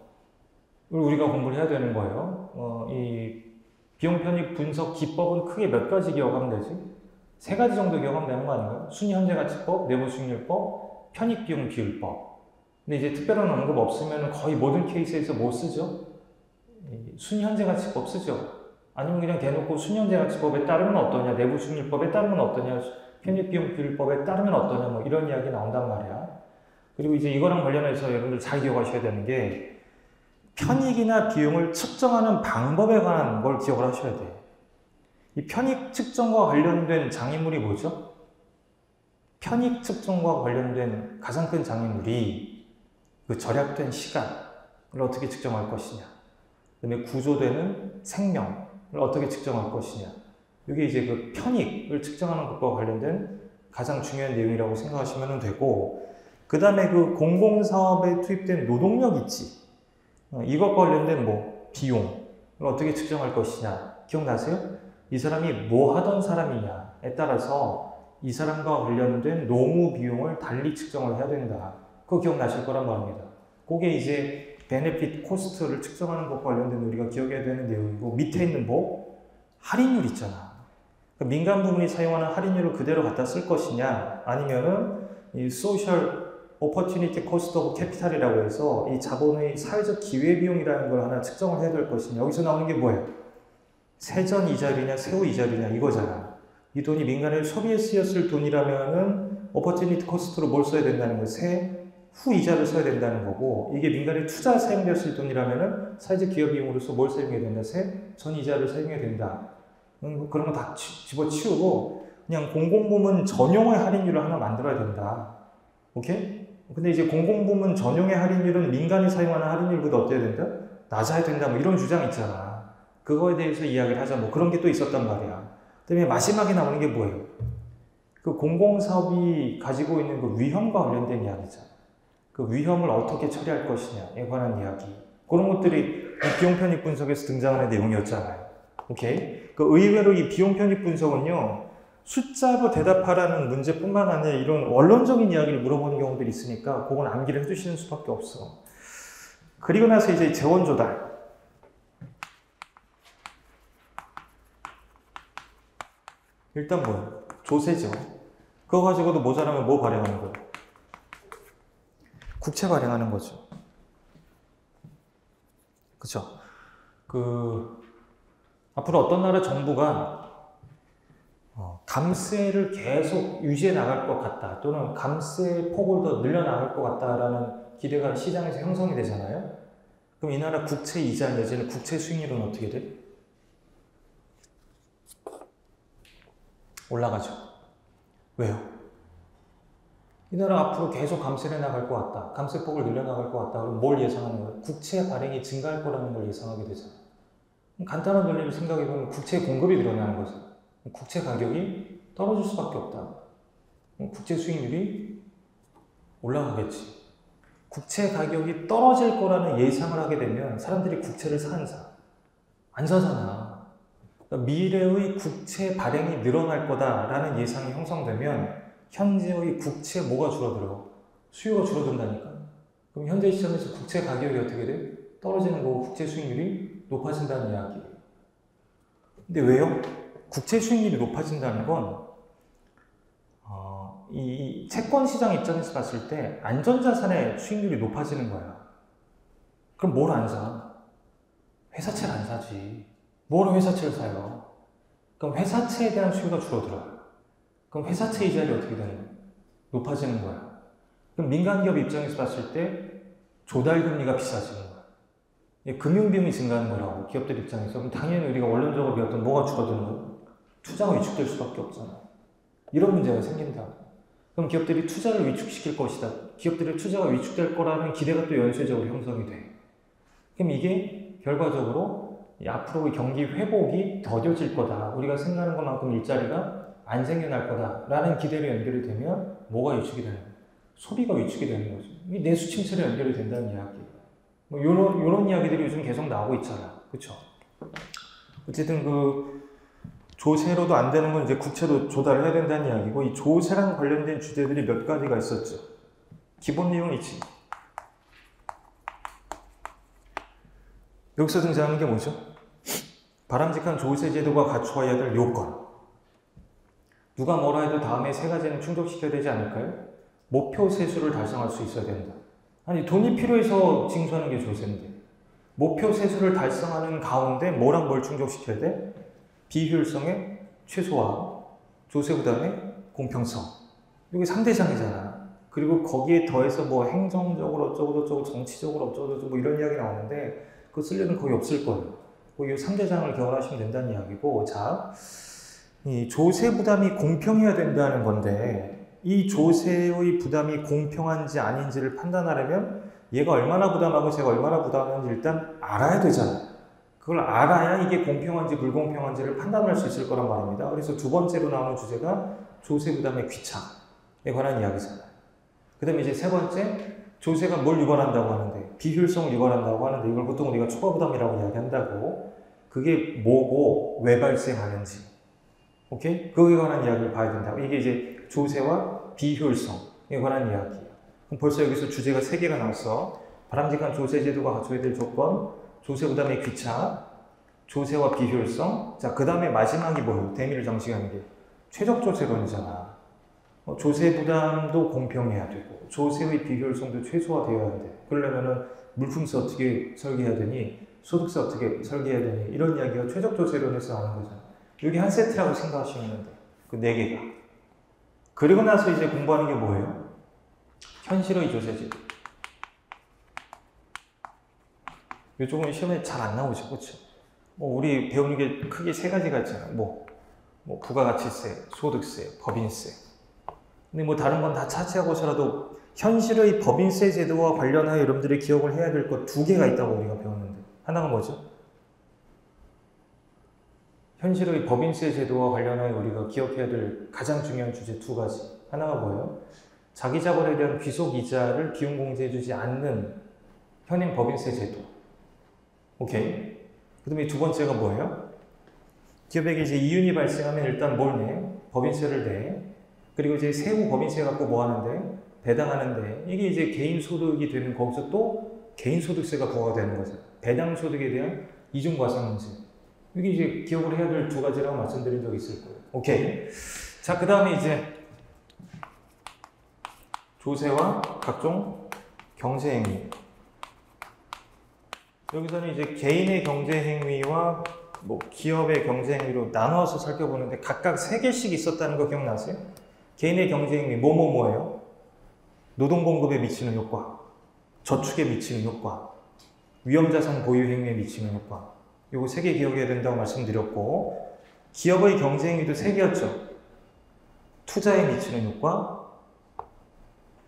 우리가 공부를 해야 되는 거예요. 이 비용 편입 분석 기법은 크게 몇 가지 기억하면 되지? 3가지 정도 기억하면 되는 거 아닌가요? 순위현재가치법, 내부수익률법, 편익비용 비율법. 근데 이제 특별한 언급 없으면 거의 모든 케이스에서 뭐 쓰죠? 순위현재가치법 쓰죠. 아니면 그냥 대놓고 순위현재가치법에 따르면 어떠냐, 내부수익률법에 따르면 어떠냐, 편익비용 비율법에 따르면 어떠냐, 뭐 이런 이야기 나온단 말이야. 그리고 이제 이거랑 관련해서 여러분들 잘 기억하셔야 되는 게 편익이나 비용을 측정하는 방법에 관한 걸 기억을 하셔야 돼. 이 편익 측정과 관련된 장애물이 뭐죠? 편익 측정과 관련된 가장 큰 장애물이 그 절약된 시간을 어떻게 측정할 것이냐, 그다음에 구조되는 생명을 어떻게 측정할 것이냐. 이게 이제 그 편익을 측정하는 것과 관련된 가장 중요한 내용이라고 생각하시면 되고, 그 다음에 그 공공사업에 투입된 노동력 있지. 이것과 관련된 비용을 어떻게 측정할 것이냐. 기억나세요? 이 사람이 뭐 하던 사람이냐. 되느냐에 따라서 이 사람과 관련된 노무 비용을 달리 측정을 해야 된다. 그거 기억나실 거란 말입니다. 그게 이제 베네핏 코스트를 측정하는 것과 관련된 우리가 기억해야 되는 내용이고, 밑에 있는 뭐 할인율 있잖아. 그러니까 민간 부문이 사용하는 할인율을 그대로 갖다 쓸 것이냐, 아니면은 이 소셜 오퍼튜니티 코스트 오브 캐피탈이라고 해서 이 자본의 사회적 기회비용이라는 걸 하나 측정을 해야 될 것이냐. 여기서 나오는 게 뭐예요? 세전 이자율이냐 세후 이자율이냐 이거잖아. 이 돈이 민간의 소비에 쓰였을 돈이라면은 오퍼튜니티 코스트로 뭘 써야 된다는 거예요? 세후 이자를 써야 된다는 거고, 이게 민간의 투자 사용되었을 돈이라면은 사회적 기회비용으로서 뭘 사용해야 된다? 세전 이자를 사용해야 된다. 그런 거 다 집어치우고 그냥 공공부문 전용의 할인율을 하나 만들어야 된다. 오케이? 근데 이제 공공부문 전용의 할인율은 민간이 사용하는 할인율보다 어때야 된다? 낮아야 된다. 뭐 이런 주장 있잖아. 그거에 대해서 이야기를 하자. 뭐 그런 게 또 있었단 말이야. 그다음에 마지막에 나오는 게 뭐예요? 그 공공사업이 가지고 있는 그 위험과 관련된 이야기잖아. 그 위험을 어떻게 처리할 것이냐에 관한 이야기. 그런 것들이 이 비용 편입 분석에서 등장하는 내용이었잖아요. 오케이? 그 의외로 이 비용 편입 분석은요, 숫자로 대답하라는 문제뿐만 아니라 이런 원론적인 이야기를 물어보는 경우들이 있으니까 그건 암기를 해두시는 수밖에 없어. 그리고 나서 이제 재원 조달. 일단 뭐야? 조세죠. 그거 가지고도 모자라면 뭐 발행하는 거예요? 국채 발행하는 거죠. 그쵸? 앞으로 어떤 나라 정부가 감세를 계속 유지해 나갈 것 같다, 또는 감세 폭을 더 늘려나갈 것 같다라는 기대가 시장에서 형성이 되잖아요. 그럼 이 나라 국채 이자 내지는 국채 수익률은 어떻게 돼? 올라가죠. 왜요? 이 나라 앞으로 계속 감세를 나갈 것 같다, 감세 폭을 늘려나갈 것 같다. 그럼 뭘 예상하는 거예요? 국채 발행이 증가할 거라는 걸 예상하게 되잖아요. 간단한 논리를 생각해보면 국채 공급이 늘어나는 거죠. 국채 가격이 떨어질 수밖에 없다. 국채 수익률이 올라가겠지. 국채 가격이 떨어질 거라는 예상을 하게 되면 사람들이 국채를 사, 안 사잖아. 그러니까 미래의 국채 발행이 늘어날 거다라는 예상이 형성되면 현재의 국채 뭐가 줄어들어? 수요가 줄어든다니까. 그럼 현재 시점에서 국채 가격이 어떻게 돼? 떨어지는 거고 국채 수익률이 높아진다는 이야기예요. 근데 왜요? 국채 수익률이 높아진다는 건 이 채권 시장 입장에서 봤을 때 안전자산의 수익률이 높아지는 거야. 그럼 뭘 안 사? 회사채를 안 사지. 뭘 회사채를 사요? 그럼 회사채에 대한 수요가 줄어들어요. 그럼 회사채 이자율이 어떻게 되는 거야? 높아지는 거야. 그럼 민간기업 입장에서 봤을 때 조달금리가 비싸지는 거야. 금융비용이 증가하는 거라고, 기업들 입장에서. 그럼 당연히 우리가 원론적으로 배웠던 뭐가 줄어드는 거야? 투자가 위축될 수밖에 없잖아. 이런 문제가 생긴다. 그럼 기업들이 투자를 위축시킬 것이다. 기업들의 투자가 위축될 거라는 기대가 또 연쇄적으로 형성이 돼. 그럼 이게 결과적으로 앞으로의 경기 회복이 더뎌질 거다. 우리가 생각하는 것만큼 일자리가 안 생겨날 거다라는 기대로 연결이 되면 뭐가 위축이 되는 거야? 소비가 위축이 되는 거죠. 이 내수 침체로 연결이 된다는 이야기예요. 뭐 요런 이야기들이 요즘 계속 나오고 있잖아. 그쵸? 어쨌든 조세로도 안 되는 건 이제 국채로 조달을 해야 된다는 이야기고, 이 조세랑 관련된 주제들이 몇 가지가 있었죠. 기본 내용이 있지. 여기서 등장하는 게 뭐죠? 바람직한 조세 제도가 갖추어야 될 요건. 누가 뭐라 해도 다음에 세 가지는 충족시켜야 되지 않을까요? 목표 세수를 달성할 수 있어야 된다. 아니, 돈이 필요해서 징수하는 게 조세인데, 목표 세수를 달성하는 가운데 뭐랑 뭘 충족시켜야 돼? 비효율성의 최소화, 조세 부담의 공평성. 이게 3대장이잖아. 그리고 거기에 더해서 뭐 행정적으로 어쩌고저쩌고, 정치적으로 어쩌고저쩌고 뭐 이런 이야기 나오는데, 그거 쓸 일은 거의 없을 거예요. 이 3대장을 개발하시면 된다는 이야기고, 자, 이 조세 부담이 공평해야 된다는 건데, 이 조세의 부담이 공평한지 아닌지를 판단하려면 얘가 얼마나 부담하고 제가 얼마나 부담하는지 일단 알아야 되잖아요. 그걸 알아야 이게 공평한지 불공평한지를 판단할 수 있을 거란 말입니다. 그래서 두 번째로 나오는 주제가 조세 부담의 귀착에 관한 이야기잖아요. 그 다음에 이제 세 번째, 조세가 뭘 유발한다고 하는데, 비효율성을 유발한다고 하는데, 이걸 보통 우리가 초과부담이라고 이야기한다고. 그게 뭐고 왜 발생하는지 오케이? 그거에 관한 이야기를 봐야 된다고. 이게 이제 조세와 비효율성에 관한 이야기예요. 그럼 벌써 여기서 주제가 3개가 나왔어. 바람직한 조세 제도가 갖춰야 될 조건, 조세 부담의 귀착, 조세와 비효율성. 자, 그 다음에 마지막이 뭐예요? 대미를 장식하는 게 최적 조세론이잖아. 조세 부담도 공평해야 되고 조세의 비효율성도 최소화되어야 돼. 그러려면은 물품세 어떻게 설계해야 되니, 소득세 어떻게 설계해야 되니, 이런 이야기가 최적 조세론에서 나오는 거잖아. 여기 한 세트라고 생각하시면 돼. 그 4개가. 그리고 나서 이제 공부하는 게 뭐예요? 현실의 조세제도. 이쪽은 시험에 잘 안 나오죠, 그렇죠? 우리 배우는 게 크게 3가지가 있잖아. 부가가치세, 소득세, 법인세. 근데 다른 건 다 차치하고서라도 현실의 법인세 제도와 관련하여 여러분들이 기억을 해야 될 것 2개가 있다고 우리가 배웠는데, 하나가 뭐죠? 현실의 법인세 제도와 관련하여 우리가 기억해야 될 가장 중요한 주제 2가지. 하나가 뭐예요? 자기 자본에 대한 귀속 이자를 기용공제해주지 않는 현행 법인세 제도. 오케이? 그 다음에 2번째가 뭐예요? 기업에게 이제 이윤이 발생하면 일단 뭘 내? 법인세를 내. 그리고 이제 세후 법인세 갖고 뭐 하는데? 배당하는데, 이게 이제 개인 소득이 되면 거기서 또 개인 소득세가 부과가 되는 거죠. 배당 소득에 대한 이중과세 문제. 이게 이제 기억을 해야 될 2가지라고 말씀드린 적이 있을 거예요. 오케이. 자, 그 다음에 이제 조세와 각종 경제행위. 여기서는 이제 개인의 경제행위와 기업의 경제행위로 나누어서 살펴보는데 각각 3개씩 있었다는 거 기억나세요? 개인의 경제행위, 뭐예요? 노동공급에 미치는 효과, 저축에 미치는 효과, 위험자산 보유 행위에 미치는 효과. 요거 3개 기억해야 된다고 말씀드렸고, 기업의 경제행위도 3개였죠. 투자에 미치는 효과,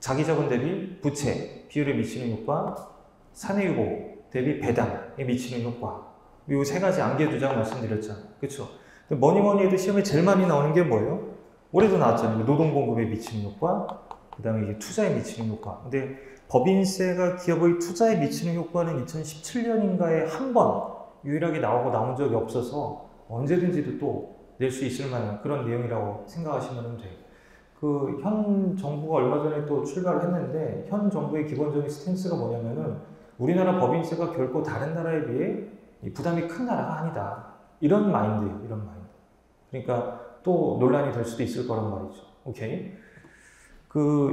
자기자본 대비 부채 비율에 미치는 효과, 사내유보 대비 배당에 미치는 효과. 요 3가지 암기해두자고 말씀드렸잖아요. 그쵸? 뭐니 해도 시험에 제일 많이 나오는 게 뭐예요? 올해도 나왔잖아요. 노동공급에 미치는 효과, 그 다음에 이게 투자에 미치는 효과. 근데 법인세가 기업의 투자에 미치는 효과는 2017년인가에 한 번 유일하게 나온 적이 없어서 언제든지도 또 낼 수 있을 만한 그런 내용이라고 생각하시면 돼요. 현 정부가 얼마 전에 또 출가를 했는데, 현 정부의 기본적인 스탠스가 뭐냐면은 우리나라 법인세가 결코 다른 나라에 비해 부담이 큰 나라가 아니다. 이런 마인드예요. 이런 마인드. 그러니까 또 논란이 될 수도 있을 거란 말이죠. 오케이?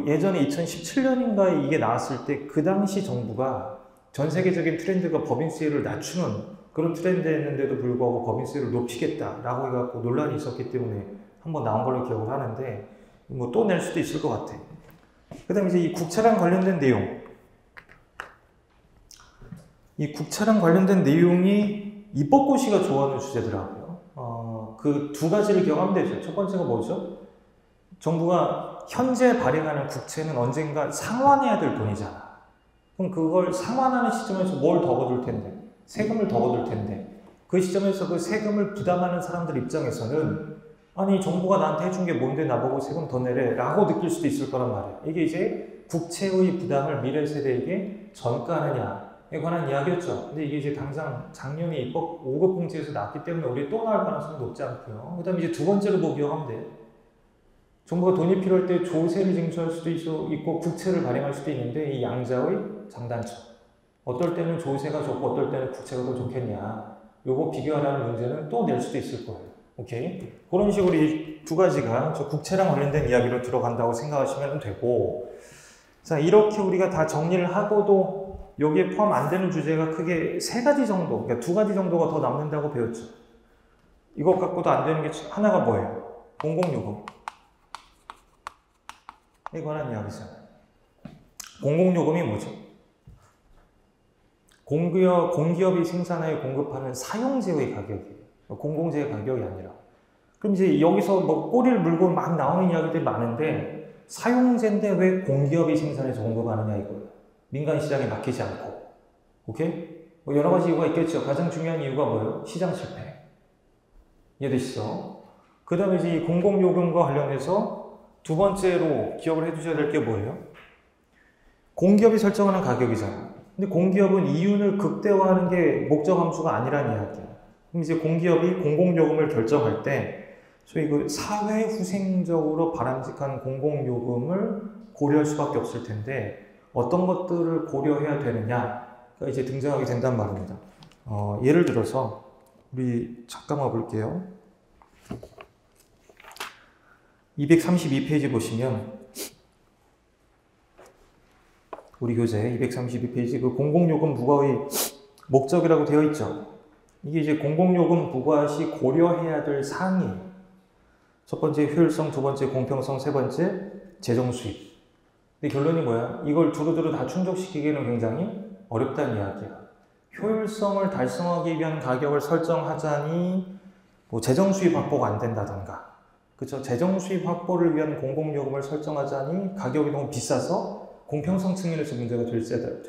예전에 2017년인가에 이게 나왔을 때 그 당시 정부가 전 세계적인 트렌드가 법인세를 낮추는 그런 트렌드였는데도 불구하고 법인세를 높이겠다라고 해갖고 논란이 있었기 때문에 한번 나온 걸로 기억을 하는데, 또 낼 수도 있을 것 같아. 그 다음에 이제 이 국채랑 관련된 내용. 이 국채랑 관련된 내용이 입법고시가 좋아하는 주제더라고요. 그 2가지를 기억하면 되죠. 첫 번째가 뭐죠? 정부가 현재 발행하는 국채는 언젠가 상환해야 될 돈이잖아. 그럼 그걸 상환하는 시점에서 뭘 더 거둘 텐데? 세금을 더 거둘 텐데. 그 시점에서 그 세금을 부담하는 사람들 입장에서는 아니 정부가 나한테 해준 게 뭔데 나보고 세금 더 내래 라고 느낄 수도 있을 거란 말이에요. 이게 이제 국채의 부담을 미래 세대에게 전가하느냐에 관한 이야기였죠. 근데 이게 이제 당장 작년에 입법 5급 공지에서 나왔기 때문에 우리 또 나올 가능성이 높지 않고요. 그 다음에 이제 2번째로 뭐 기억하면 돼요? 정부가 돈이 필요할 때 조세를 징수할 수도 있고 국채를 발행할 수도 있는데, 이 양자의 장단점. 어떨 때는 조세가 좋고 어떨 때는 국채가 더 좋겠냐. 요거 비교하라는 문제는 또 낼 수도 있을 거예요. 오케이? 그런 식으로 이 2가지가 저 국채랑 관련된 이야기로 들어간다고 생각하시면 되고, 자, 이렇게 우리가 다 정리를 하고도 여기에 포함 안 되는 주제가 크게 3가지 정도, 그러니까 2가지 정도가 더 남는다고 배웠죠. 이것 갖고도 안 되는 게 하나가 뭐예요? 공공요금. 에 관한 이야기잖아요. 공공요금이 뭐죠? 공기업이 생산하여 공급하는 사용재의 가격이에요. 공공재의 가격이 아니라. 그럼 이제 여기서 꼬리를 물고 막 나오는 이야기들이 많은데, 사용재인데 왜 공기업이 생산해서 공급하느냐 이거예요. 민간 시장에 맡기지 않고. 오케이? 여러 가지 이유가 있겠죠. 가장 중요한 이유가 뭐예요? 시장 실패. 이해되시죠? 그 다음에 이제 이 공공요금과 관련해서 2번째로 기억을 해두셔야 될 게 뭐예요? 공기업이 설정하는 가격이잖아. 근데 공기업은 이윤을 극대화하는 게 목적 함수가 아니란 이야기야. 그럼 이제 공기업이 공공요금을 결정할 때 소위 그 사회후생적으로 바람직한 공공요금을 고려할 수밖에 없을 텐데 어떤 것들을 고려해야 되느냐가 이제 등장하게 된단 말입니다. 예를 들어서 우리 잠깐만 볼게요. 232페이지 보시면 우리 교재 232페이지 그 공공요금 부과의 목적이라고 되어 있죠. 이게 이제 공공요금 부과 시 고려해야 될 사항이에요. 첫 번째 효율성, 두 번째 공평성, 세 번째 재정 수입. 근데 결론이 뭐야? 이걸 두루두루 다 충족시키기는 굉장히 어렵다는 이야기야. 효율성을 달성하기 위한 가격을 설정하자니 뭐 재정 수입 확보가 안 된다던가, 그렇죠? 재정 수입 확보를 위한 공공요금을 설정하자니 가격이 너무 비싸서 공평성 측면에서 문제가 될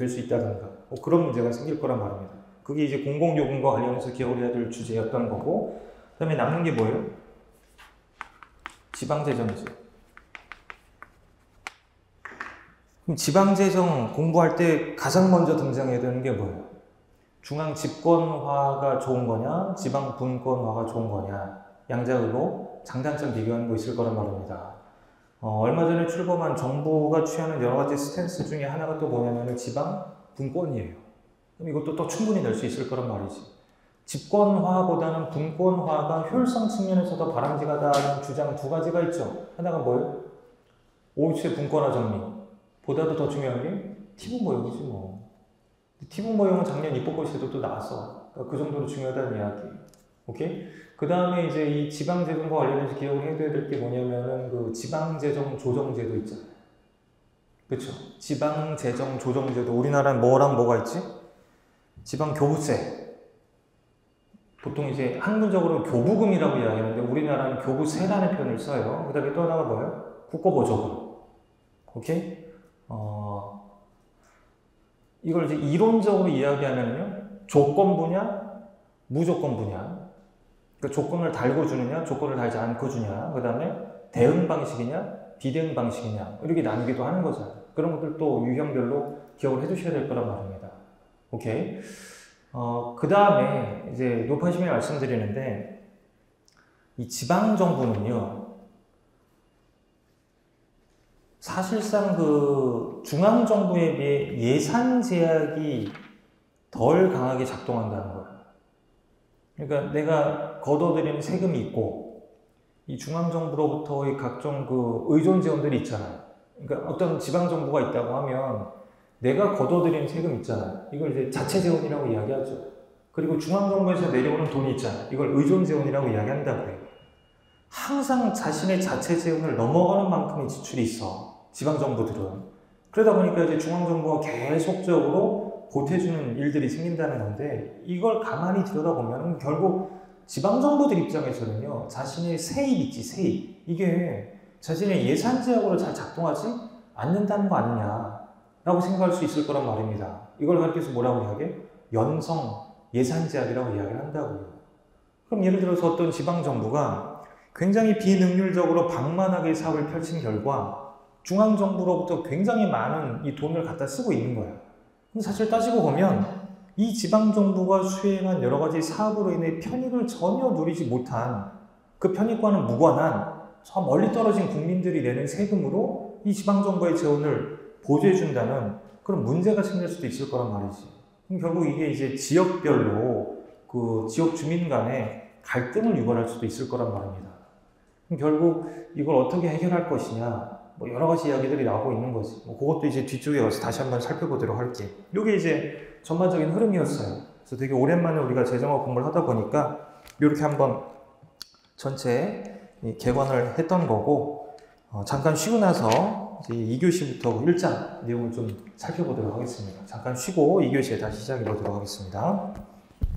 수 있다던가, 뭐 그런 문제가 생길 거란 말입니다. 그게 이제 공공요금과 관련해서 기억을 해야 될 주제였던 거고, 그 다음에 남는 게 뭐예요? 지방재정이죠. 그럼 지방재정 공부할 때 가장 먼저 등장해야 되는 게 뭐예요? 중앙 집권화가 좋은 거냐, 지방 분권화가 좋은 거냐, 양자로 장단점 비교하는 거 있을 거란 말입니다. 얼마 전에 출범한 정부가 취하는 여러 가지 스탠스 중에 하나가 또 뭐냐면 지방 분권이에요. 그럼 이것도 또 충분히 낼 수 있을 거란 말이지. 집권화보다는 분권화가 효율성 측면에서 더 바람직하다는 주장 두 가지가 있죠. 하나가 뭐예요? 오이츠의 분권화 정리. 보다도 더 중요한 게 티브 모형이지 뭐. 티브 모형은 작년 입법고시에도 또 나왔어. 그러니까 그 정도로 중요하다는 이야기. 오케이? 그 다음에 이제 이 지방재정과 관련해서 기억을 해둬야 될 게 뭐냐면은 그 지방재정 조정제도 있잖아요. 그쵸? 지방재정 조정제도. 우리나라는 뭐랑 뭐가 있지? 지방교부세. 보통 이제 학문적으로 교부금이라고 이야기하는데 우리나라는 교부세라는 표현을 써요. 그 다음에 또 하나가 뭐예요? 국고보조금. 오케이? 이걸 이제 이론적으로 이야기하면요. 조건부냐, 무조건부냐. 그러니까 조건을 달고 주느냐, 조건을 달지 않고 주냐. 그 다음에 대응 방식이냐, 비대응 방식이냐. 이렇게 나누기도 하는 거잖아요. 그런 것들도 유형별로 기억을 해 두셔야 될 거란 말입니다. 오케이? 그 다음에 이제 높아심에 말씀드리는데 이 지방정부는요. 사실상 그 중앙정부에 비해 예산 제약이 덜 강하게 작동한다는 거예요. 그러니까 내가 걷어들이는 세금이 있고 이 중앙정부로부터의 각종 그 의존 지원들이 있잖아요. 그러니까 어떤 지방정부가 있다고 하면 내가 걷어들이는 세금 있잖아요. 이걸 이제 자체 재원이라고 이야기하죠. 그리고 중앙정부에서 내려오는 돈이 있잖아요. 이걸 의존 재원이라고 이야기한다고 해요. 항상 자신의 자체 재원을 넘어가는 만큼의 지출이 있어. 지방정부들은. 그러다 보니까 이제 중앙정부가 계속적으로 보태주는 일들이 생긴다는 건데 이걸 가만히 들여다보면 결국 지방정부들 입장에서는요. 자신의 세입 있지, 세입. 이게 자신의 예산 제약으로 잘 작동하지 않는다는 거 아니냐 라고 생각할 수 있을 거란 말입니다. 이걸 가리켜서 뭐라고 이야기해? 연성 예산 제약이라고 이야기를 한다고요. 그럼 예를 들어서 어떤 지방정부가 굉장히 비능률적으로 방만하게 사업을 펼친 결과 중앙정부로부터 굉장히 많은 이 돈을 갖다 쓰고 있는 거야. 그럼 사실 따지고 보면 이 지방정부가 수행한 여러 가지 사업으로 인해 편익을 전혀 누리지 못한 그 편익과는 무관한 저 멀리 떨어진 국민들이 내는 세금으로 이 지방정부의 재원을 보조해준다는 그런 문제가 생길 수도 있을 거란 말이지. 그럼 결국 이게 이제 지역별로 그 지역 주민 간의 갈등을 유발할 수도 있을 거란 말입니다. 그럼 결국 이걸 어떻게 해결할 것이냐, 뭐 여러 가지 이야기들이 나오고 있는 거지. 뭐 그것도 이제 뒤쪽에 가서 다시 한번 살펴보도록 할게. 이게 이제 전반적인 흐름이었어요. 그래서 되게 오랜만에 우리가 재정학 공부를 하다 보니까 이렇게 한번 전체 개관을 했던 거고, 잠깐 쉬고 나서 이제 2교시부터 1장 내용을 좀 살펴보도록 하겠습니다. 잠깐 쉬고 2교시에 다시 시작해 보도록 하겠습니다.